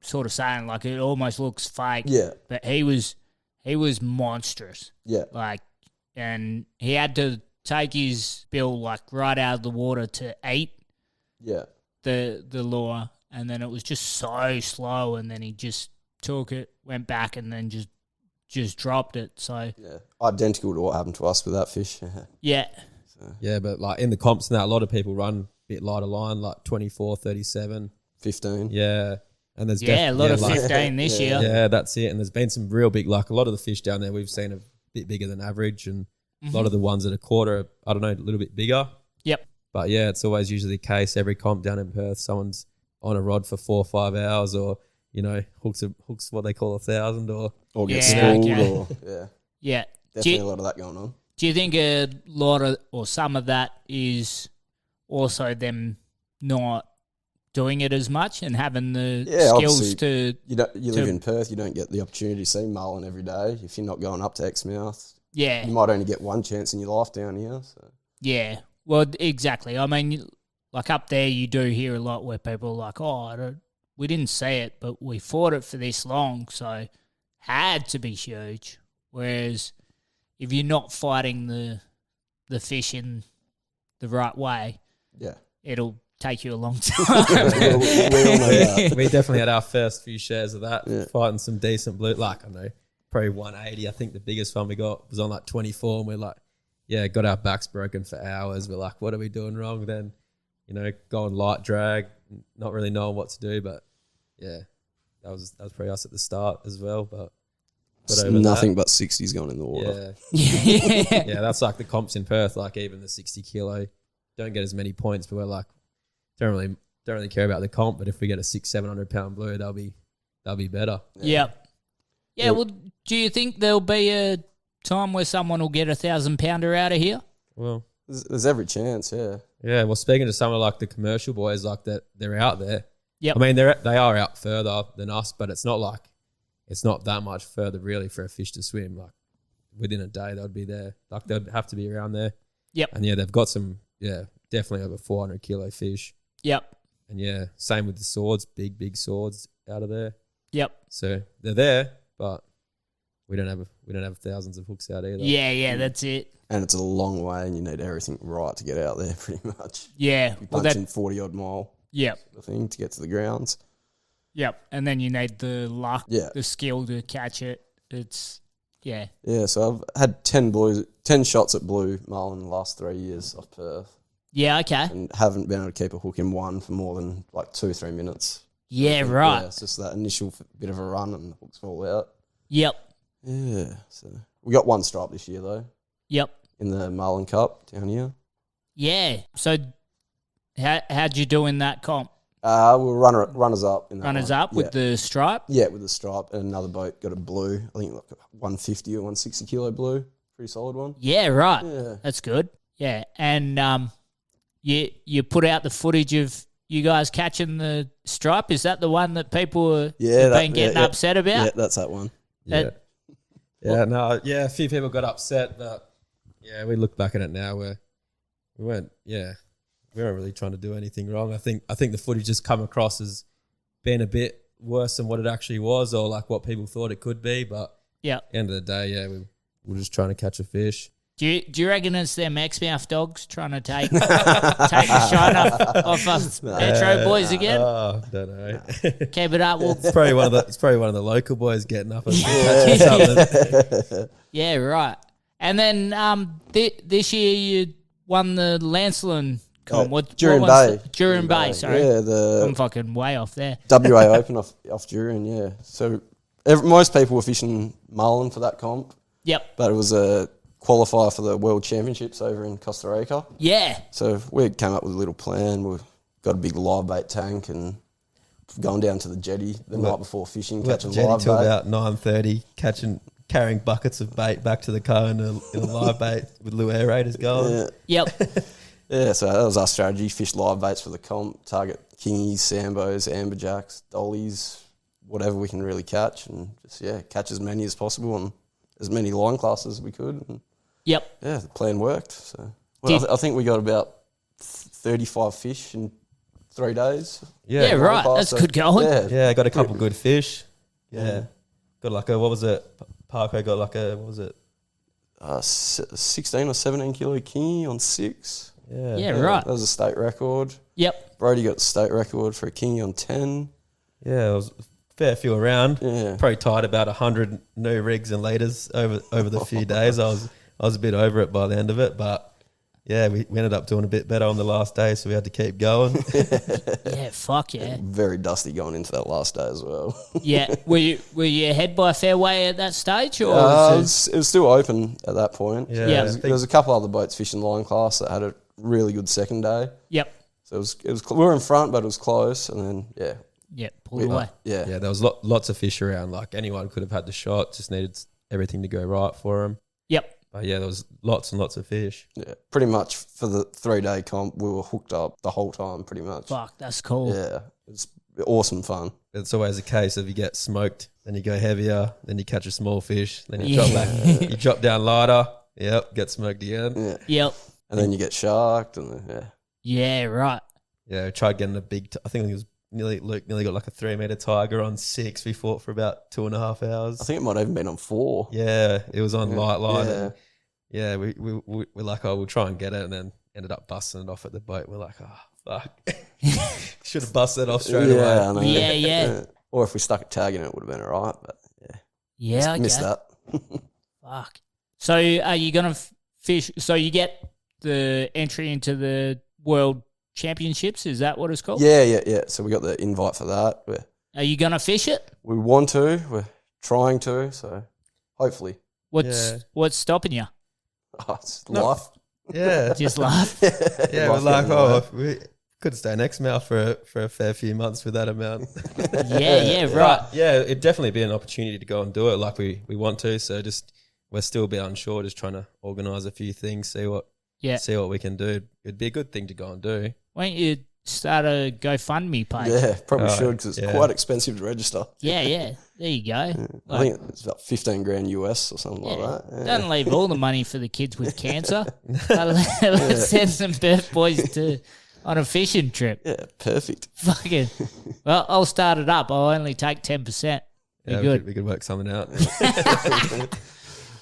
Speaker 2: sort of saying, like it almost looks fake.
Speaker 4: Yeah.
Speaker 2: But he was monstrous.
Speaker 4: Yeah.
Speaker 2: Like, and he had to take his bill like right out of the water to eat
Speaker 4: Yeah.
Speaker 2: the lure, and then it was just so slow, and then he just took it, went back, and then just dropped it. So
Speaker 4: Yeah. Identical to what happened to us with that fish.
Speaker 2: yeah,
Speaker 3: Yeah, but like in the comps now, a lot of people run a bit lighter line, like 24, 37.
Speaker 4: 15.
Speaker 3: Yeah. And there's
Speaker 2: a lot of
Speaker 3: like,
Speaker 2: 15 this year.
Speaker 3: Yeah, that's it. And there's been some real big, like a lot of the fish down there we've seen a bit bigger than average, and a lot of the ones that are caught are, I don't know, a little bit bigger.
Speaker 2: Yep.
Speaker 3: But yeah, it's always usually the case. Every comp down in Perth, someone's on a rod for 4 or 5 hours, or hooks what they call 1,000, or
Speaker 4: Or get
Speaker 2: Yeah,
Speaker 4: schooled.
Speaker 2: okay.
Speaker 4: Or, yeah.
Speaker 2: Yeah.
Speaker 4: Definitely a lot of that going on.
Speaker 2: Do you think a lot of, or some of that is also them not doing it as much and having the skills
Speaker 4: obviously,
Speaker 2: to,
Speaker 4: You live in Perth, you don't get the opportunity to see marlin every day. If you're not going up to Exmouth,
Speaker 2: yeah,
Speaker 4: you might only get one chance in your life down here. So.
Speaker 2: yeah. Well, exactly. I mean, like up there, you do hear a lot where people are like, oh, we didn't see it, but we fought it for this long, so had to be huge. Whereas if you're not fighting the fish in the right way,
Speaker 4: Yeah.
Speaker 2: it'll take you a long time.
Speaker 4: we all know that.
Speaker 3: we definitely had our first few shares of that,
Speaker 4: Yeah.
Speaker 3: fighting some decent blue. Like, I don't know, probably 180. I think the biggest one we got was on like 24, and we're like, yeah, got our backs broken for hours. We're like, what are we doing wrong? Then, going light drag, not really knowing what to do. But yeah, that was probably us at the start as well. But over
Speaker 4: Nothing but 60s going in the water.
Speaker 3: yeah, yeah, that's like the comps in Perth. Like even the 60 kilo, don't get as many points, but we're like, don't really care about the comp. But if we get a 600-700 pound blue, that'll be better.
Speaker 2: Yep. Yeah, well, do you think there'll be a time where someone will get 1,000-pounder out of here?
Speaker 3: Well,
Speaker 4: There's every chance, yeah.
Speaker 3: yeah. Well, speaking to some of like the commercial boys, like that, they're out there.
Speaker 2: Yep.
Speaker 3: I mean, they are out further than us, but it's not that much further really for a fish to swim. Like within a day, they'd be there. Like they'd have to be around there.
Speaker 2: Yep.
Speaker 3: And yeah, they've got some, definitely over 400 kilo fish.
Speaker 2: Yep.
Speaker 3: And yeah, same with the swords, big swords out of there.
Speaker 2: Yep.
Speaker 3: So they're there, but we don't have thousands of hooks out either.
Speaker 2: Yeah, that's it.
Speaker 4: And it's a long way and you need everything right to get out there pretty much.
Speaker 2: Yeah.
Speaker 4: You're
Speaker 2: Well,
Speaker 4: punching 40-odd mile
Speaker 2: Yep.
Speaker 4: sort of thing to get to the grounds.
Speaker 2: Yep. And then you need the luck,
Speaker 4: Yeah.
Speaker 2: the skill to catch it. It's, yeah.
Speaker 4: Yeah, so I've had 10 shots at blue marlin in the last 3 years off Perth
Speaker 2: Yeah, okay.
Speaker 4: and haven't been able to keep a hook in one for more than like 2-3 minutes.
Speaker 2: Yeah, right.
Speaker 4: Yeah, it's just that initial bit of a run and the hooks fall out.
Speaker 2: Yep.
Speaker 4: Yeah. So we got one stripe this year though
Speaker 2: Yep.
Speaker 4: in the Marlin Cup down here.
Speaker 2: Yeah. So how'd you do in that comp?
Speaker 4: We're runners up in that
Speaker 2: Runners
Speaker 4: one.
Speaker 2: up with the stripe?
Speaker 4: Yeah, with the stripe. And another boat got a blue. I think like a 150 or 160 kilo blue. Pretty solid one.
Speaker 2: Yeah, right.
Speaker 4: Yeah.
Speaker 2: That's good. Yeah. And you put out the footage of you guys catching the stripe. Is that the one that people have been getting upset about?
Speaker 4: Yeah, that's that one.
Speaker 3: Yeah. A few people got upset, but yeah, we look back at it now where we weren't really trying to do anything wrong. I think the footage just come across as being a bit worse than what it actually was, or like what people thought it could be. But
Speaker 2: Yeah.
Speaker 3: end of the day, we're just trying to catch a fish.
Speaker 2: Do you reckon it's them Exmouth dogs trying to take the shine off us Metro boys again?
Speaker 3: Oh, don't know.
Speaker 2: Keep it up.
Speaker 3: It's probably one of the local boys getting up and catching something.
Speaker 2: Yeah, right. And then this year you won the Lancelin comp.
Speaker 4: Durin Bay.
Speaker 2: Durin Bay, sorry.
Speaker 4: Yeah,
Speaker 2: I'm fucking way off there.
Speaker 4: WA Open off Durin, yeah. So most people were fishing Marlin for that comp,
Speaker 2: Yep.
Speaker 4: but it was a qualifier for the World Championships over in Costa Rica.
Speaker 2: Yeah.
Speaker 4: So we came up with a little plan. We've got a big live bait tank and going down to the jetty the night before fishing, catching
Speaker 3: Jetty
Speaker 4: live
Speaker 3: till
Speaker 4: bait.
Speaker 3: about 9:30, carrying buckets of bait back to the car in a live bait with little aerators going.
Speaker 4: Yeah.
Speaker 2: Yep.
Speaker 4: Yeah, so that was our strategy. Fish live baits for the comp, target kingies, sambos, amberjacks, dollies, whatever we can really catch, and just, catch as many as possible and as many line classes as we could. And
Speaker 2: Yep.
Speaker 4: yeah, the plan worked. So
Speaker 2: Did-
Speaker 4: I think we got about 35 fish in 3 days.
Speaker 2: Yeah, right. That's good going.
Speaker 3: Yeah, got a couple good fish. Yeah. Got like what was it? Parko got like what was it?
Speaker 4: 16 or 17 kilo kingy on 6.
Speaker 2: Yeah, right.
Speaker 4: That was a state record.
Speaker 2: Yep.
Speaker 4: Brody got the state record for a kingy on 10.
Speaker 3: Yeah, it was a fair few around.
Speaker 4: Yeah.
Speaker 3: Probably tied about 100 new rigs and leaders over the few days. I was a bit over it by the end of it, but yeah, we ended up doing a bit better on the last day, so we had to keep going.
Speaker 2: Yeah, fuck yeah.
Speaker 4: Very dusty going into that last day as well.
Speaker 2: Yeah. Were you ahead by a fair way at that stage? Or
Speaker 4: it
Speaker 2: was
Speaker 4: was still open at that point.
Speaker 2: Yeah.
Speaker 4: There was a couple other boats fishing line class that had a really good second day.
Speaker 2: Yep.
Speaker 4: So it was we were in front, but it was close, and then
Speaker 2: Yep. Pulled away.
Speaker 4: yeah.
Speaker 3: Yeah, there was lots of fish around. Like anyone could have had the shot, just needed everything to go right for them.
Speaker 2: Yep.
Speaker 3: But yeah, there was lots and lots of fish.
Speaker 4: Yeah, pretty much for the 3-day comp, we were hooked up the whole time, pretty much.
Speaker 2: Fuck, that's cool.
Speaker 4: Yeah, it's awesome fun.
Speaker 3: It's always a case of you get smoked, then you go heavier, then you catch a small fish, then you
Speaker 2: Yeah.
Speaker 3: drop back, you drop down lighter. Yep, get smoked again.
Speaker 4: Yeah,
Speaker 2: Yep.
Speaker 4: and then you get sharked, and
Speaker 2: Yeah, right.
Speaker 3: Yeah, we tried getting a big. I think it was Luke nearly got like a 3-meter tiger on 6. We fought for about 2.5 hours.
Speaker 4: I think it might have even been on 4.
Speaker 3: Yeah, it was on light line.
Speaker 4: Yeah.
Speaker 3: And yeah, we're like, oh, we'll try and get it, and then ended up busting it off at the boat. We're like, oh, fuck. Should have busted it off straight away.
Speaker 4: I know.
Speaker 2: Yeah.
Speaker 4: Or if we stuck a tag in it, it would have been all right. But
Speaker 2: Yeah, okay.
Speaker 4: missed that.
Speaker 2: Fuck. So are you going to fish? So you get the entry into the World Championships? Is that what it's called?
Speaker 4: Yeah. So we got the invite for that.
Speaker 2: Are you going to fish it?
Speaker 4: We want to. We're trying to. So hopefully.
Speaker 2: What's stopping you?
Speaker 4: It's life.
Speaker 3: Yeah,
Speaker 2: Just laugh.
Speaker 3: yeah. We're like, oh, we could stay in Exmouth for a fair few months with that amount.
Speaker 2: Yeah, right.
Speaker 3: But yeah, it'd definitely be an opportunity to go and do it like we want to. So we're still a bit unsure, just trying to organise a few things, see what we can do. It'd be a good thing to go and do.
Speaker 2: Why don't you start a GoFundMe page?
Speaker 4: Yeah, probably
Speaker 3: Oh,
Speaker 4: should because it's
Speaker 3: yeah.
Speaker 4: quite expensive to register.
Speaker 2: Yeah. There you go.
Speaker 4: I think it's about 15 grand US or something like that. Yeah.
Speaker 2: Don't leave all the money for the kids with cancer. Let's send some birth boys on a fishing trip.
Speaker 4: Yeah, perfect.
Speaker 2: Fucking. Well, I'll start it up. I'll only take 10%. Be
Speaker 3: Yeah,
Speaker 2: good.
Speaker 3: we could work something out.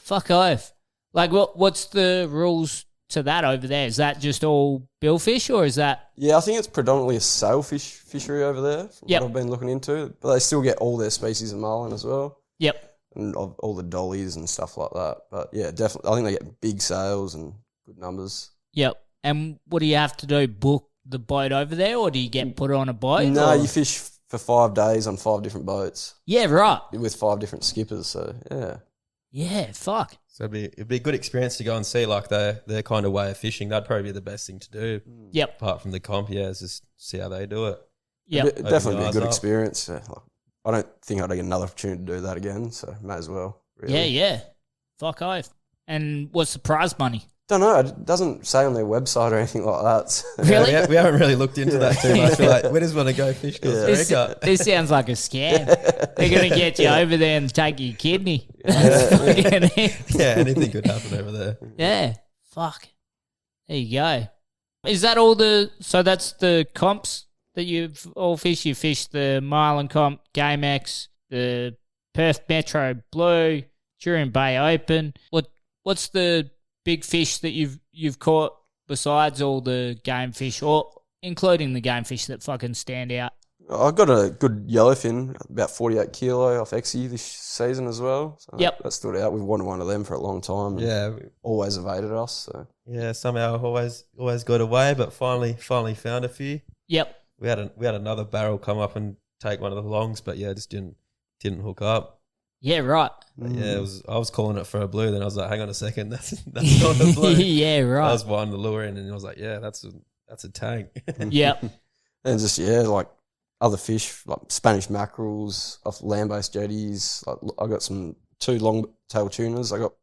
Speaker 2: Fuck off. Like, what's the rules to that over there? Is that just all billfish, or is that?
Speaker 4: Yeah, I think it's predominantly a sailfish fishery over there, from
Speaker 2: Yep.
Speaker 4: what I've been looking into. But they still get all their species of marlin as well,
Speaker 2: Yep.
Speaker 4: and all the dollies and stuff like that. But yeah, definitely, I think they get big sales and good numbers.
Speaker 2: Yep. And what do you have to do? Book the boat over there, or do you get put on a boat?
Speaker 4: No,
Speaker 2: or-
Speaker 4: you fish for 5 days on 5 different boats
Speaker 2: Yeah, right.
Speaker 4: with 5 different skippers. So yeah,
Speaker 2: Yeah, fuck.
Speaker 3: So it'd be a good experience to go and see like their kind of way of fishing. That'd probably be the best thing to do.
Speaker 2: Yep.
Speaker 3: Apart from the comp, is just see how they do it.
Speaker 2: Yep.
Speaker 4: It'd definitely be a
Speaker 3: eyes
Speaker 4: good
Speaker 3: up.
Speaker 4: experience. Yeah, like, I don't think I'd get another opportunity to do that again. So may as well. Really.
Speaker 2: Yeah, yeah. Fuck oath. And what's the prize money?
Speaker 4: Don't know. It doesn't say on their website or anything like that. So.
Speaker 2: Really?
Speaker 3: We haven't really looked into that too much. We're like, we just want to go fish Costa Rica.
Speaker 2: This sounds like a scam. They're going to get you over there and take your kidney. Yeah.
Speaker 3: Anything could happen over there.
Speaker 2: Yeah. Fuck. There you go. Is that all so that's the comps that you've all fished? You fished the Marlin comp, Game X, the Perth Metro Blue, Jurien Bay Open. What's the big fish that you've caught besides all the game fish, or including the game fish that fucking stand out?
Speaker 4: I got a good yellowfin, about 48 kilo off Exie this season as well. So
Speaker 2: Yep.
Speaker 4: that stood out. We've wanted one of them for a long time.
Speaker 3: Yeah,
Speaker 4: Always evaded us. So
Speaker 3: yeah. Somehow always got away, but finally found a few.
Speaker 2: Yep.
Speaker 3: We had another barrel come up and take one of the longs, but yeah, just didn't hook up.
Speaker 2: Yeah, right.
Speaker 3: But yeah, I was calling it for a blue. Then I was like, hang on a second, that's not a blue.
Speaker 2: Yeah,
Speaker 3: I
Speaker 2: right.
Speaker 3: was winding the lure in, and I was like, yeah, that's a tank.
Speaker 2: Yep.
Speaker 4: and just like other fish like Spanish mackerels off land-based jetties. Like I got 2 long-tailed tunas. I got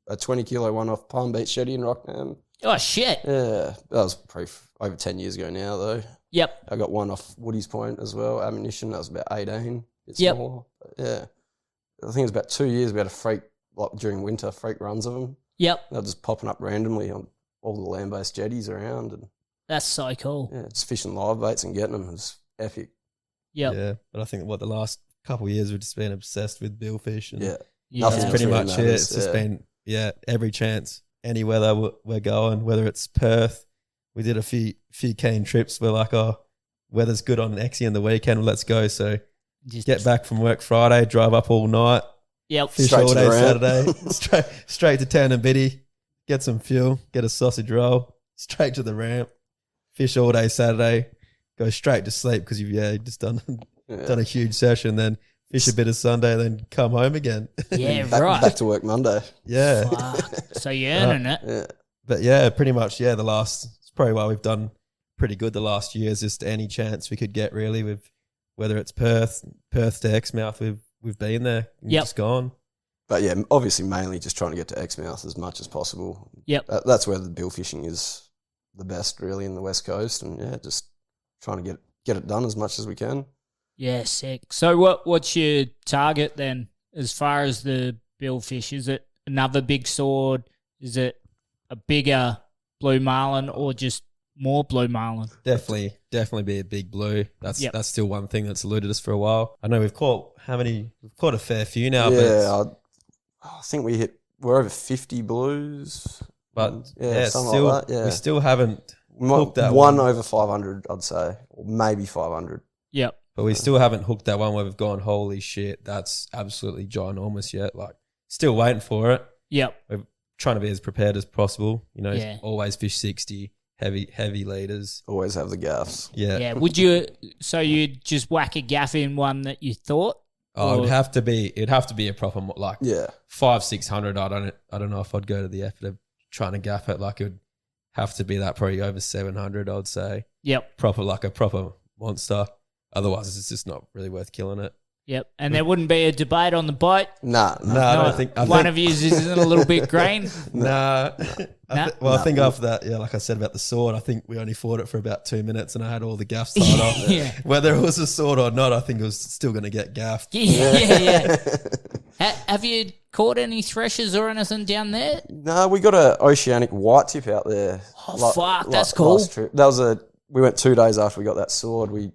Speaker 4: a 20 kilo one off Palm Beach jetty in Rottnest.
Speaker 2: Oh shit.
Speaker 4: Yeah, that was probably over 10 years ago now though.
Speaker 2: Yep.
Speaker 4: I got one off Woody's Point as well, ammunition. That was about 18. It's
Speaker 2: Yep.
Speaker 4: small. But yeah. I think it was about 2 years we had a freak, like during winter, freak runs of them.
Speaker 2: Yep.
Speaker 4: They're just popping up randomly on all the land-based jetties around. And
Speaker 2: That's so cool.
Speaker 4: yeah, just fishing live baits and getting them is epic.
Speaker 2: Yep.
Speaker 3: Yeah, but I think the last couple of years we've just been obsessed with billfish. And
Speaker 4: Yeah.
Speaker 2: Yeah.
Speaker 3: that's
Speaker 4: Yeah.
Speaker 3: pretty
Speaker 4: Really
Speaker 3: much it.
Speaker 4: matters,
Speaker 3: It's just
Speaker 4: yeah.
Speaker 3: been every chance, any weather we're going, whether it's Perth. We did a few keen trips. We're like, oh, weather's good on Exie on the weekend. Let's go. So
Speaker 2: Just
Speaker 3: get back from work Friday, drive up all night,
Speaker 2: Yep.
Speaker 3: fish
Speaker 4: Straight
Speaker 3: all
Speaker 4: to
Speaker 3: day
Speaker 4: the ramp.
Speaker 3: Saturday, straight to Town and Biddy, get some fuel, get a sausage roll, straight to the ramp, fish all day Saturday, go straight to sleep because you've just done a huge session, then fish a bit of Sunday, then come home again.
Speaker 2: Yeah,
Speaker 4: Back
Speaker 2: right.
Speaker 4: to work Monday.
Speaker 3: Yeah.
Speaker 2: Fuck. So you're earning it.
Speaker 4: Yeah.
Speaker 3: But yeah, pretty much, it's probably why we've done pretty good the last year, is just any chance we could get really, with whether it's Perth to Exmouth, we've been there and
Speaker 2: Yep.
Speaker 3: just gone.
Speaker 4: But yeah, obviously mainly just trying to get to Exmouth as much as possible.
Speaker 2: Yep.
Speaker 4: That's where the bill fishing is the best really in the West Coast. And yeah, just trying to get it done as much as we can.
Speaker 2: Yeah, sick. So what's your target then as far as the billfish? Is it another big sword? Is it a bigger blue marlin or just more blue marlin?
Speaker 3: Definitely be a big blue. That's
Speaker 2: Yep.
Speaker 3: that's still one thing that's eluded us for a while. I know we've caught a fair few now,
Speaker 4: Yeah, I think we're over 50 blues.
Speaker 3: but
Speaker 4: Yeah, something
Speaker 3: still
Speaker 4: like that, yeah.
Speaker 3: we still haven't hooked that
Speaker 4: one
Speaker 3: one.
Speaker 4: over 500, I'd say, or maybe 500.
Speaker 2: Yep.
Speaker 3: But we still haven't hooked that one where we've gone, holy shit, that's absolutely ginormous yet. Like, still waiting for it.
Speaker 2: Yep.
Speaker 3: We're trying to be as prepared as possible.
Speaker 2: Yeah.
Speaker 3: Always fish 60, heavy leaders.
Speaker 4: Always have the gaffs.
Speaker 3: Yeah.
Speaker 2: Yeah. So you'd just whack a gaff in one that you thought?
Speaker 3: Oh,
Speaker 2: Or-
Speaker 3: it'd have to be a proper, like,
Speaker 4: Yeah.
Speaker 3: 500-600. I don't know if I'd go to the effort of trying to gaff it. Like, it would have to be that, probably over 700, I'd say.
Speaker 2: Yep.
Speaker 3: A proper monster. Otherwise, it's just not really worth killing it.
Speaker 2: Yep. And there wouldn't be a debate on the boat?
Speaker 4: Nah.
Speaker 3: No, I don't think.
Speaker 2: One of you isn't a little bit green?
Speaker 3: Nah.
Speaker 2: Nah.
Speaker 3: I think after that, like I said about the sword, I think we only fought it for about 2 minutes and I had all the gaffs tied off.
Speaker 2: Yeah.
Speaker 3: Whether it was a sword or not, I think it was still going to get gaffed.
Speaker 2: Yeah. Have you caught any threshers or anything down there?
Speaker 4: No, we got a oceanic white tip out there.
Speaker 2: Oh, fuck, that's cool.
Speaker 4: Last trip. We went 2 days after we got that sword. We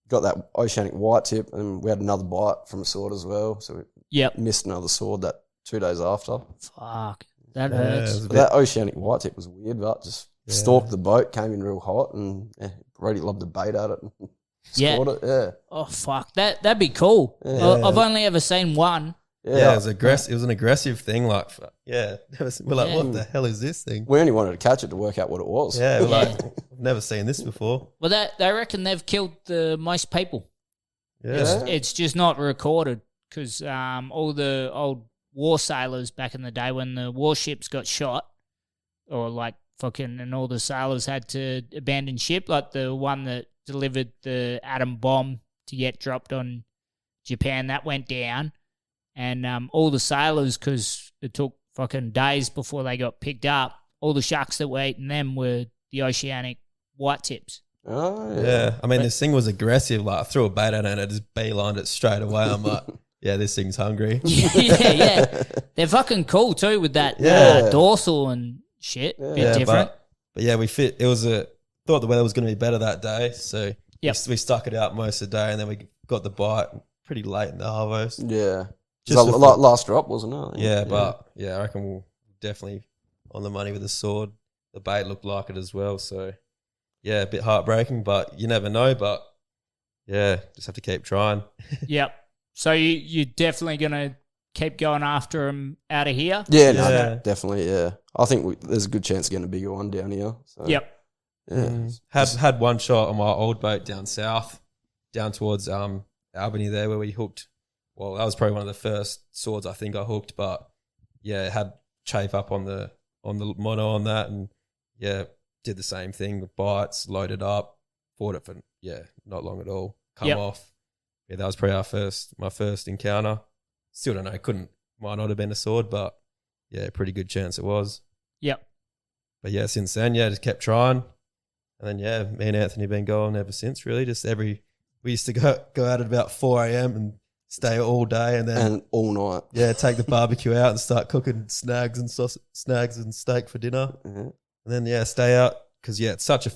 Speaker 4: got that oceanic white tip and we had another bite from a sword as well. So we
Speaker 2: Yep.
Speaker 4: missed another sword that 2 days after.
Speaker 2: Fuck. That
Speaker 3: Yeah,
Speaker 2: hurts.
Speaker 3: it was a
Speaker 4: But
Speaker 3: bit-
Speaker 4: that oceanic white tip was weird, but just stalked the boat, came in real hot, and Brody lobbed the bait at it and
Speaker 2: Yeah.
Speaker 4: scored it. Yeah.
Speaker 2: Oh, fuck. That'd be cool.
Speaker 4: Yeah.
Speaker 2: I've only ever seen one.
Speaker 3: Yeah, it was aggressive. It was an aggressive thing. Like, we're like,
Speaker 2: Yeah.
Speaker 3: what the hell is this thing?
Speaker 4: We only wanted to catch it to work out what it was.
Speaker 3: Yeah, we're
Speaker 2: Yeah.
Speaker 3: like, I've never seen this before.
Speaker 2: Well, they reckon they've killed the most people. It's just not recorded because all the old war sailors back in the day when the warships got shot, or like fucking, and all the sailors had to abandon ship, like the one that delivered the atom bomb to get dropped on Japan, that went down, and all the sailors, because it took fucking days before they got picked up, all the sharks that were eating them were the oceanic white tips.
Speaker 3: Oh, yeah. I mean, this thing was aggressive. Like, I threw a bait at it and it just beelined it straight away. I'm like, yeah, this thing's hungry.
Speaker 2: yeah. They're fucking cool too with that dorsal and shit. Bit different.
Speaker 3: But yeah, thought the weather was going to be better that day. So we stuck it out most of the day, and then we got the bite pretty late in the harvest.
Speaker 4: Yeah. Just last drop, wasn't it?
Speaker 3: Yeah, but I reckon we'll definitely on the money with the sword. The bait looked like it as well. So yeah, a bit heartbreaking, but you never know. But yeah, just have to keep trying.
Speaker 2: Yep. So you're definitely going to keep going after them out of here?
Speaker 4: Yeah, no, definitely, yeah. I think there's a good chance of getting a bigger one down here. So,
Speaker 2: yep.
Speaker 4: Yeah.
Speaker 3: Had one shot on my old boat down south, down towards Albany there, where we hooked. Well, that was probably one of the first swords I think I hooked, but yeah, it had chafe up on the mono on that, and yeah, did the same thing with bites, loaded up, fought it for not long at all, come off. Yeah, that was probably my first encounter. Still don't know, might not have been a sword, but yeah, pretty good chance it was.
Speaker 2: Yep.
Speaker 3: But yeah, since then, just kept trying. And then me and Anthony have been going ever since, really. We used to go out at about 4 a.m. and stay all day, and
Speaker 4: all night.
Speaker 3: Yeah, take the barbecue out and start cooking snags and steak for dinner.
Speaker 4: Mm-hmm.
Speaker 3: And then stay out because it's such a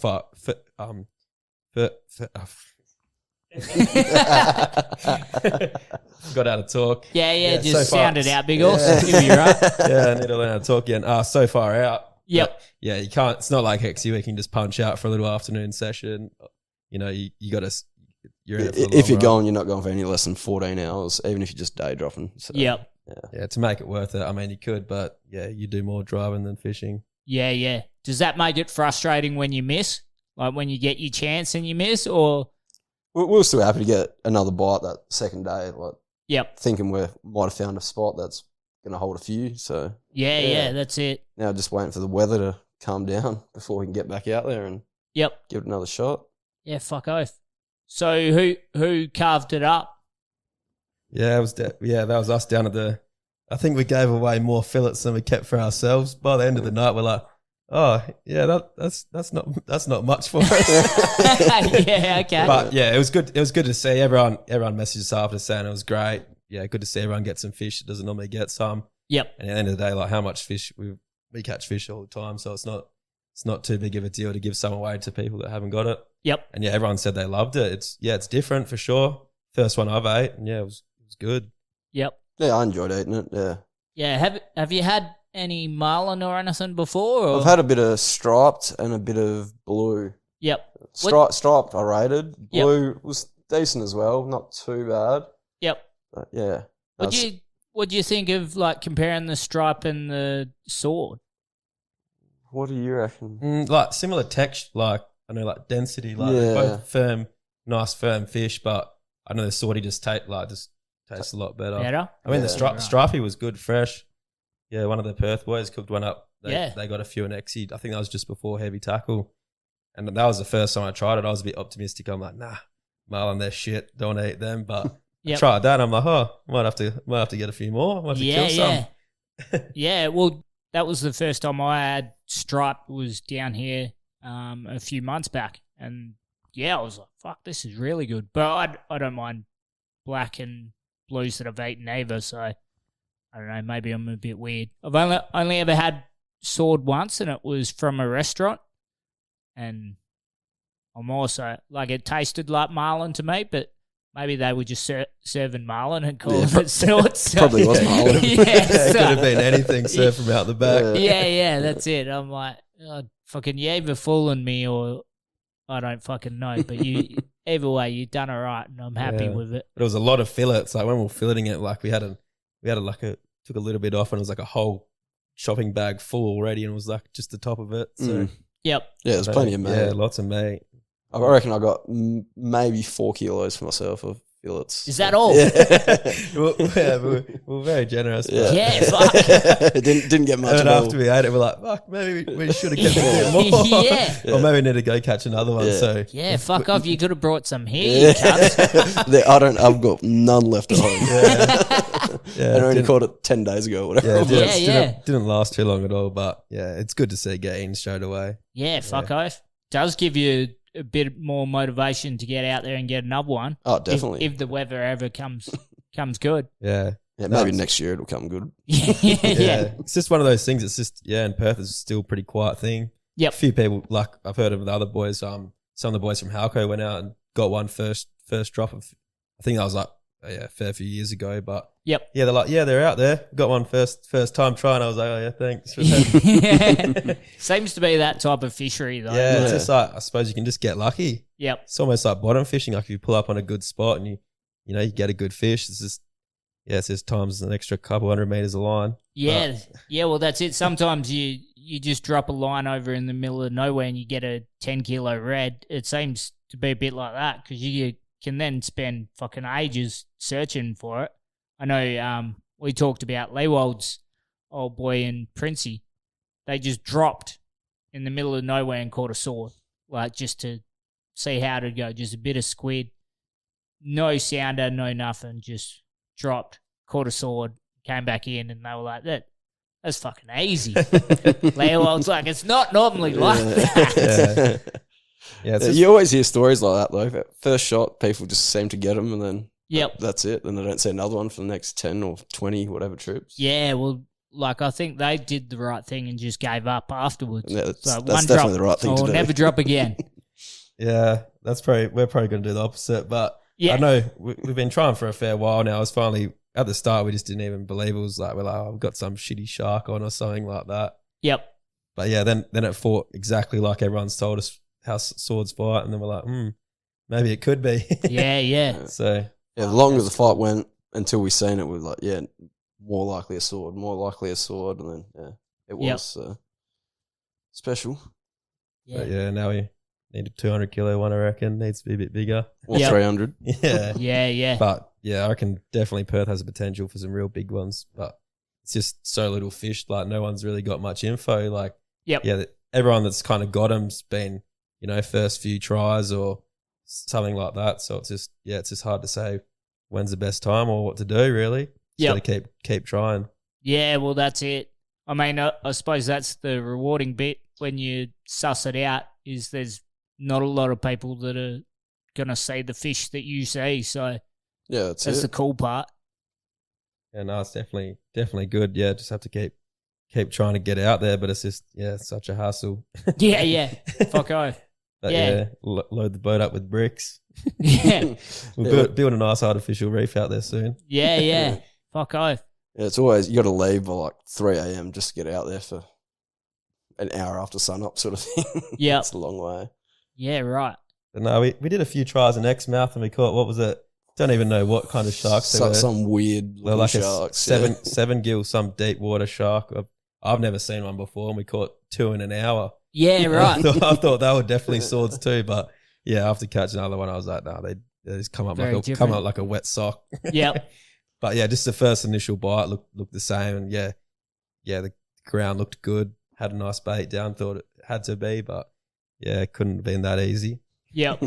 Speaker 3: got out of talk.
Speaker 2: Yeah, just sounded out big also. You'll be right.
Speaker 3: Yeah, I need to learn how to talk again. So far out.
Speaker 2: Yep.
Speaker 3: But, yeah, you can't. It's not like Hexie where you can just punch out for a little afternoon session. You know, you got to. You're in it for the
Speaker 4: if you're
Speaker 3: long
Speaker 4: going, you're not going for any less than 14 hours, even if you're just day dropping. So,
Speaker 2: yep.
Speaker 3: Yeah, to make it worth it. I mean, you could, but you do more driving than fishing.
Speaker 2: Yeah. Does that make it frustrating when you miss? Like when you get your chance and you miss, or?
Speaker 4: We're still happy to get another bite that second day. Like, thinking we might have found a spot that's going to hold a few. So
Speaker 2: yeah, that's it.
Speaker 4: Now just waiting for the weather to calm down before we can get back out there and give it another shot.
Speaker 2: Yeah, fuck oath. So who carved it up?
Speaker 3: Yeah, that was us down at the. I think we gave away more fillets than we kept for ourselves. By the end of the night, we're like, oh yeah, that's not much for us.
Speaker 2: Yeah, okay.
Speaker 3: But yeah, it was good. It was good to see everyone messaged us after saying it was great. Yeah, good to see everyone get some fish. It doesn't normally get some.
Speaker 2: Yep.
Speaker 3: And at the end of the day, like how much fish we catch fish all the time, so it's not too big of a deal to give some away to people that haven't got it.
Speaker 2: Yep.
Speaker 3: And yeah, everyone said they loved it. It's different for sure. First one I've ate, and it was good.
Speaker 2: Yep.
Speaker 4: Yeah, I enjoyed eating it. Yeah.
Speaker 2: Yeah. Have you had any marlin or anything before? Or?
Speaker 4: I've had a bit of striped and a bit of blue.
Speaker 2: Yep.
Speaker 4: Striped I rated. Blue was decent as well, not too bad.
Speaker 2: Yep.
Speaker 4: But yeah.
Speaker 2: What do you think of like comparing the stripe and the sword?
Speaker 4: What do you reckon?
Speaker 3: Like similar texture, like I know, like density, like they're both firm, nice firm fish, but I know the swordy just tastes a lot better. I mean, the stripey was good, fresh. Yeah, one of the Perth boys cooked one up. They got a few in Exie. I think that was just before heavy tackle, and that was the first time I tried it. I was a bit optimistic. I'm like, nah, Marlin, they're shit. Don't want to eat them, but. I tried that and I'm like, might have to get a few more. Might have to kill some.
Speaker 2: Yeah, well, that was the first time I had stripe was down here a few months back. And I was like, fuck, this is really good. But I don't mind black and blues that I've eaten either, so I don't know, maybe I'm a bit weird. I've only ever had sword once, and it was from a restaurant. And I'm also, like, it tasted like marlin to me, but maybe they were just serving marlin and calling it swords.
Speaker 4: Probably was marlin.
Speaker 3: It could have been anything served from out the back.
Speaker 2: Yeah, that's it. I'm like, fucking, you either fooling me or I don't fucking know. But either way, you done all right, and I'm happy with it.
Speaker 3: But it was a lot of fillets. Like when we were filleting it, like we had took a little bit off, and it was like a whole shopping bag full already, and it was like just the top of it. So
Speaker 2: yep,
Speaker 4: yeah, there's plenty of meat.
Speaker 3: Yeah, lots of meat.
Speaker 4: I reckon I got maybe 4 kilos for myself of fillets.
Speaker 2: Is that all?
Speaker 3: We're very generous.
Speaker 4: Yeah.
Speaker 2: Yeah, fuck.
Speaker 4: didn't get much.
Speaker 3: And
Speaker 4: at
Speaker 3: then
Speaker 4: all.
Speaker 3: after we ate it, we're like, fuck, maybe we should have kept a bit more.
Speaker 2: Yeah.
Speaker 3: Or maybe we need to go catch another one.
Speaker 4: Yeah.
Speaker 3: So
Speaker 2: Yeah, fuck off. You could have brought some here, you cunts.
Speaker 4: I've got none left at home.
Speaker 3: yeah,
Speaker 4: And I only
Speaker 3: didn't-
Speaker 4: caught it 10 days ago or whatever.
Speaker 3: yeah,
Speaker 4: it was.
Speaker 3: didn't-
Speaker 2: Yeah.
Speaker 3: Didn't last too long at all. But yeah, it's good to see it get in straight away.
Speaker 2: Yeah, fuck off. Does give you a bit more motivation to get out there and get another one.
Speaker 4: Oh, definitely.
Speaker 2: If the weather ever comes good.
Speaker 3: Yeah.
Speaker 4: Yeah, maybe next year it'll come good.
Speaker 2: Yeah.
Speaker 3: Yeah. It's just one of those things. It's just, in Perth it's still a pretty quiet thing.
Speaker 2: Yep.
Speaker 3: A few people, like I've heard of the other boys, some of the boys from Halco went out and got one first drop of, I think that was like, a fair few years ago, but
Speaker 2: Yep.
Speaker 3: yeah, they're like, yeah, they're out there. Got one first time try, and I was like, oh yeah, thanks. For that.
Speaker 2: Yeah. Seems to be that type of fishery though.
Speaker 3: Yeah, it's just like, I suppose you can just get lucky.
Speaker 2: Yep.
Speaker 3: It's almost like bottom fishing. Like if you pull up on a good spot and you get a good fish, it's just times an extra couple 100 meters of line.
Speaker 2: Yeah. Yeah, well that's it. Sometimes you just drop a line over in the middle of nowhere and you get a 10 kilo red. It seems to be a bit like that because you can then spend fucking ages searching for it. I know we talked about Leewald's old boy and Princey. They just dropped in the middle of nowhere and caught a sword, like just to see how it'd go. Just a bit of squid, no sounder, no nothing, just dropped, caught a sword, came back in, and they were like, that's fucking easy. Leewald's like, it's not normally like that.
Speaker 3: Yeah, it's
Speaker 4: You always hear stories like that though. First shot, people just seem to get them, and then
Speaker 2: Yep.
Speaker 4: that's it. Then they don't see another one for the next 10 or 20, whatever trips.
Speaker 2: Yeah, well, like I think they did the right thing and just gave up afterwards.
Speaker 4: Yeah, that's
Speaker 2: So
Speaker 4: definitely the right thing to do.
Speaker 2: never drop again.
Speaker 3: Yeah, we're probably going to do the opposite. But
Speaker 2: Yeah.
Speaker 3: I know we've been trying for a fair while now. It's finally at the start we just didn't even believe it was like we've got some shitty shark on or something like that.
Speaker 2: Yep.
Speaker 3: But yeah, then it fought exactly like everyone's told us how swords fight, and then we're like, maybe it could be.
Speaker 2: Yeah, yeah.
Speaker 3: So
Speaker 4: Yeah, the longer the fight went until we seen it, we were like, yeah, more likely a sword, and then it was special.
Speaker 2: Yeah.
Speaker 3: but yeah, now we need a 200 kilo one. I reckon needs to be a bit bigger.
Speaker 4: Or
Speaker 2: Yep.
Speaker 4: 300.
Speaker 3: Yeah,
Speaker 2: Yeah.
Speaker 3: but yeah, I reckon definitely Perth has a potential for some real big ones, but it's just so little fish. Like no one's really got much info. Like
Speaker 2: Yep.
Speaker 3: yeah, everyone that's kind of got them's been first few tries or something like that. So it's just hard to say when's the best time or what to do. Really,
Speaker 2: Yep.
Speaker 3: got to keep trying.
Speaker 2: Yeah, well, that's it. I mean, I suppose that's the rewarding bit when you suss it out is there's not a lot of people that are going to see the fish that you see. So
Speaker 4: Yeah, that's
Speaker 2: that's
Speaker 4: it.
Speaker 2: the cool part.
Speaker 3: Yeah, no, it's definitely good. Yeah, just have to keep trying to get out there, but it's just it's such a hassle.
Speaker 2: Yeah. Fuck off.
Speaker 3: But
Speaker 2: Yeah.
Speaker 3: load the boat up with bricks.
Speaker 2: Yeah.
Speaker 3: We'll build a nice artificial reef out there soon.
Speaker 2: Yeah. Fuck off.
Speaker 4: Yeah, it's always, you got to leave by like 3 a.m. just to get out there for an hour after sunup sort of thing.
Speaker 2: Yep.
Speaker 4: It's a long way.
Speaker 2: Yeah, right.
Speaker 3: But no, we did a few tries in Exmouth and we caught, what was it? Don't even know what kind of sharks they were.
Speaker 4: Some weird
Speaker 3: They're
Speaker 4: looking
Speaker 3: like
Speaker 4: sharks.
Speaker 3: a seven gill, some deep water shark. I've never seen one before, and we caught 2 in an hour.
Speaker 2: Yeah, right.
Speaker 3: I thought they were definitely swords too, but yeah, after catching another one, I was like, no, they just come up
Speaker 2: Very different.
Speaker 3: like a wet sock.
Speaker 2: Yep.
Speaker 3: But yeah, just the first initial bite looked the same, and yeah, the ground looked good. Had a nice bait down. Thought it had to be, but yeah, it couldn't have been that easy.
Speaker 2: Yep.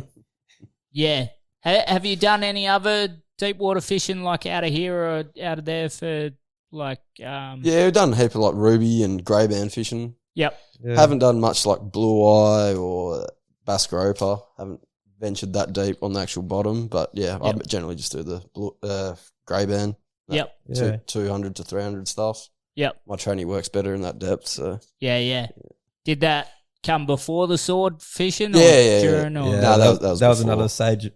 Speaker 2: Yeah. Have you done any other deep water fishing like out of here or out of there for like?
Speaker 4: Yeah, we've done a heap of like ruby and grey band fishing.
Speaker 2: Yep.
Speaker 3: Yeah.
Speaker 4: Haven't done much like blue eye or bass groper. Haven't ventured that deep on the actual bottom, but yeah, I
Speaker 2: Yep.
Speaker 4: generally just do the blue, grey band.
Speaker 2: Yep.
Speaker 3: Yeah.
Speaker 4: 200 to 300 stuff.
Speaker 2: Yep.
Speaker 4: My training works better in that depth, so
Speaker 2: Yeah. Did that come before the sword fishing?
Speaker 4: Yeah.
Speaker 2: During or?
Speaker 3: Yeah,
Speaker 4: No, that was before.
Speaker 3: another stage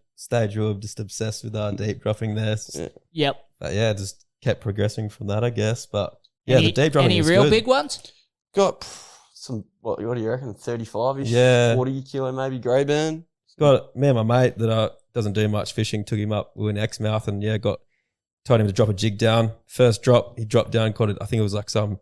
Speaker 3: where I'm just obsessed with deep dropping there.
Speaker 4: Yeah.
Speaker 2: Yep.
Speaker 3: But yeah, just kept progressing from that, I guess. But yeah,
Speaker 2: Any,
Speaker 3: the deep dropping
Speaker 2: any
Speaker 3: was
Speaker 2: real
Speaker 3: good.
Speaker 2: big ones?
Speaker 4: got some, what do you reckon, 35-ish,
Speaker 3: Yeah.
Speaker 4: 40 kilo maybe grey band.
Speaker 3: Got me and my mate that doesn't do much fishing. Took him up. We were in Exmouth, and told him to drop a jig down. First drop, he dropped down. Caught it. I think it was like some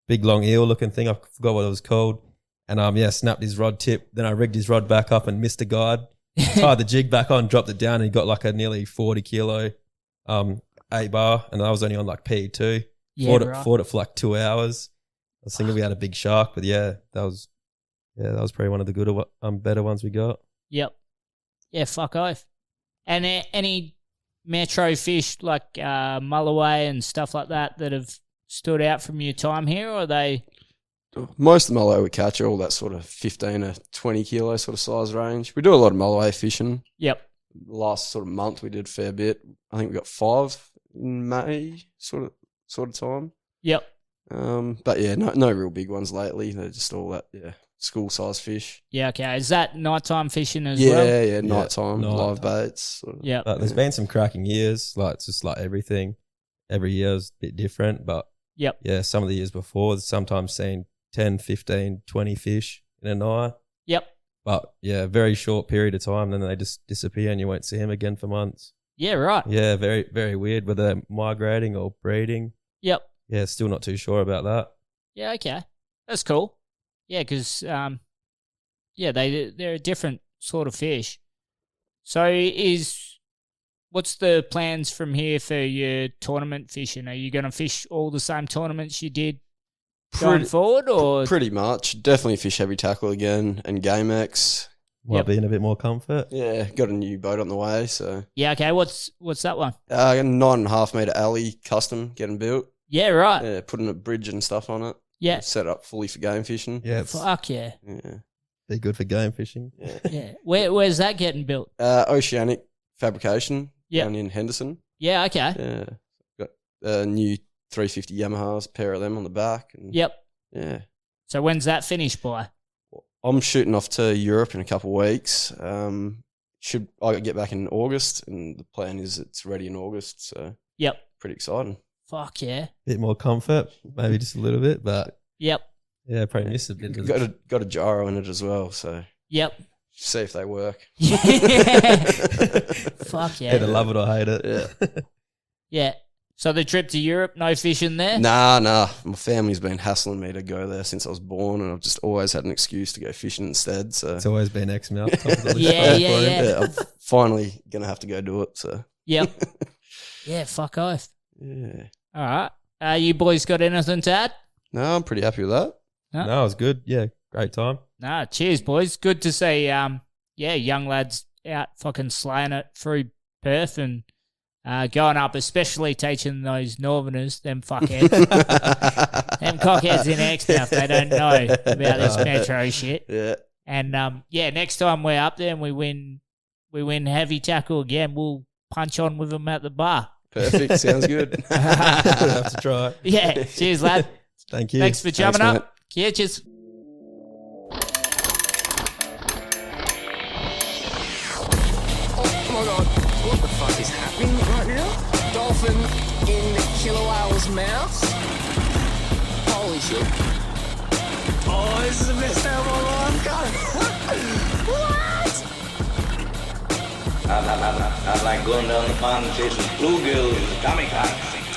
Speaker 3: big long eel looking thing. I forgot what it was called. And snapped his rod tip. Then I rigged his rod back up and missed a guide. tied the jig back on, dropped it down, and he got like a nearly 40 kilo 8-bar, and I was only on like P2.
Speaker 2: Yeah,
Speaker 3: Fought it for like 2 hours. I was thinking we had a big shark, but that was probably one of the good better ones we got.
Speaker 2: Yep. Yeah, fuck off. And any metro fish like mulloway and stuff like that have stood out from your time here, or are they?
Speaker 4: Most of the mulloway we catch are all that sort of 15 to 20 kilo sort of size range. We do a lot of mulloway fishing.
Speaker 2: Yep.
Speaker 4: Last sort of month we did a fair bit. I think we got 5 in May sort of time.
Speaker 2: Yep.
Speaker 4: But yeah, no real big ones lately. They're just all that school size fish.
Speaker 2: Yeah. Okay. Is that nighttime fishing as well?
Speaker 4: Yeah, nighttime, live baits. Sort of.
Speaker 2: Yeah.
Speaker 3: But there's been some cracking years. Like it's just like everything. Every year is a bit different. But yeah, some of the years before, sometimes seen 10, 15, 20 fish in a night.
Speaker 2: Yep.
Speaker 3: But yeah, very short period of time, then they just disappear and you won't see them again for months.
Speaker 2: Yeah. Right.
Speaker 3: Yeah, very, very weird whether they're migrating or breeding.
Speaker 2: Yep.
Speaker 3: Yeah, still not too sure about that.
Speaker 2: Yeah. Okay. That's cool. Yeah, because they're a different sort of fish. So what's the plans from here for your tournament fishing? Are you going to fish all the same tournaments you did going forward, or
Speaker 4: pretty much? Definitely fish heavy tackle again and Game X.
Speaker 3: Might be in a bit more comfort.
Speaker 4: Yeah, got a new boat on the way. So
Speaker 2: yeah, okay. What's that one?
Speaker 4: I got a 9.5 meter alley custom getting built.
Speaker 2: Yeah, right.
Speaker 4: Yeah, putting a bridge and stuff on it.
Speaker 2: Yeah,
Speaker 4: set up fully for game fishing.
Speaker 3: Yeah,
Speaker 2: fuck yeah.
Speaker 4: Yeah,
Speaker 3: be good for game fishing.
Speaker 4: Yeah.
Speaker 2: Yeah. Where's that getting built?
Speaker 4: Oceanic Fabrication. Down in Henderson.
Speaker 2: Yeah, okay.
Speaker 4: Yeah, got a new 350 Yamahas, pair of them on the back. And
Speaker 2: yep.
Speaker 4: Yeah.
Speaker 2: So when's that finished by?
Speaker 4: I'm shooting off to Europe in a couple of weeks. I get back in August, and the plan is it's ready in August. So
Speaker 2: yep,
Speaker 4: pretty exciting.
Speaker 2: Fuck yeah.
Speaker 3: Bit more comfort, maybe just a little bit, but
Speaker 2: yep.
Speaker 3: Yeah, probably missed a bit.
Speaker 4: Got a gyro in it as well, so
Speaker 2: yep.
Speaker 4: See if they work.
Speaker 2: Fuck yeah.
Speaker 3: Either love it or hate it.
Speaker 4: Yeah.
Speaker 2: Yeah. So the trip to Europe, no fishing there?
Speaker 4: Nah. My family's been hassling me to go there since I was born, and I've just always had an excuse to go fishing instead. So
Speaker 3: it's always been Exmouth.
Speaker 2: Yeah.
Speaker 4: I'm finally gonna have to go do it. So
Speaker 2: yep. Yeah. Fuck off.
Speaker 4: Yeah.
Speaker 2: All right. You boys got anything to add?
Speaker 4: No, I'm pretty happy with that.
Speaker 3: No, it was good. Yeah, great time.
Speaker 2: Nah, cheers, boys. Good to see, young lads out fucking slaying it through Perth and going up, especially teaching those Northerners, them fuckheads. Them cockheads in Exmouth, they don't know about this metro shit.
Speaker 4: Yeah.
Speaker 2: And, next time we're up there and we win heavy tackle again, we'll punch on with them at the bar.
Speaker 4: Perfect. Sounds good.
Speaker 3: We'll have to try.
Speaker 2: Yeah. Cheers, lad.
Speaker 3: Thank you.
Speaker 2: Thanks for jumping
Speaker 4: mate.
Speaker 2: up. Cheers.
Speaker 5: Oh my god, what the fuck is happening right now? Dolphin in the killer whale's mouth? Holy shit. Oh, this is the best day of my life, God. What?
Speaker 6: I like going down the pond and chasing bluegills and kamikazes.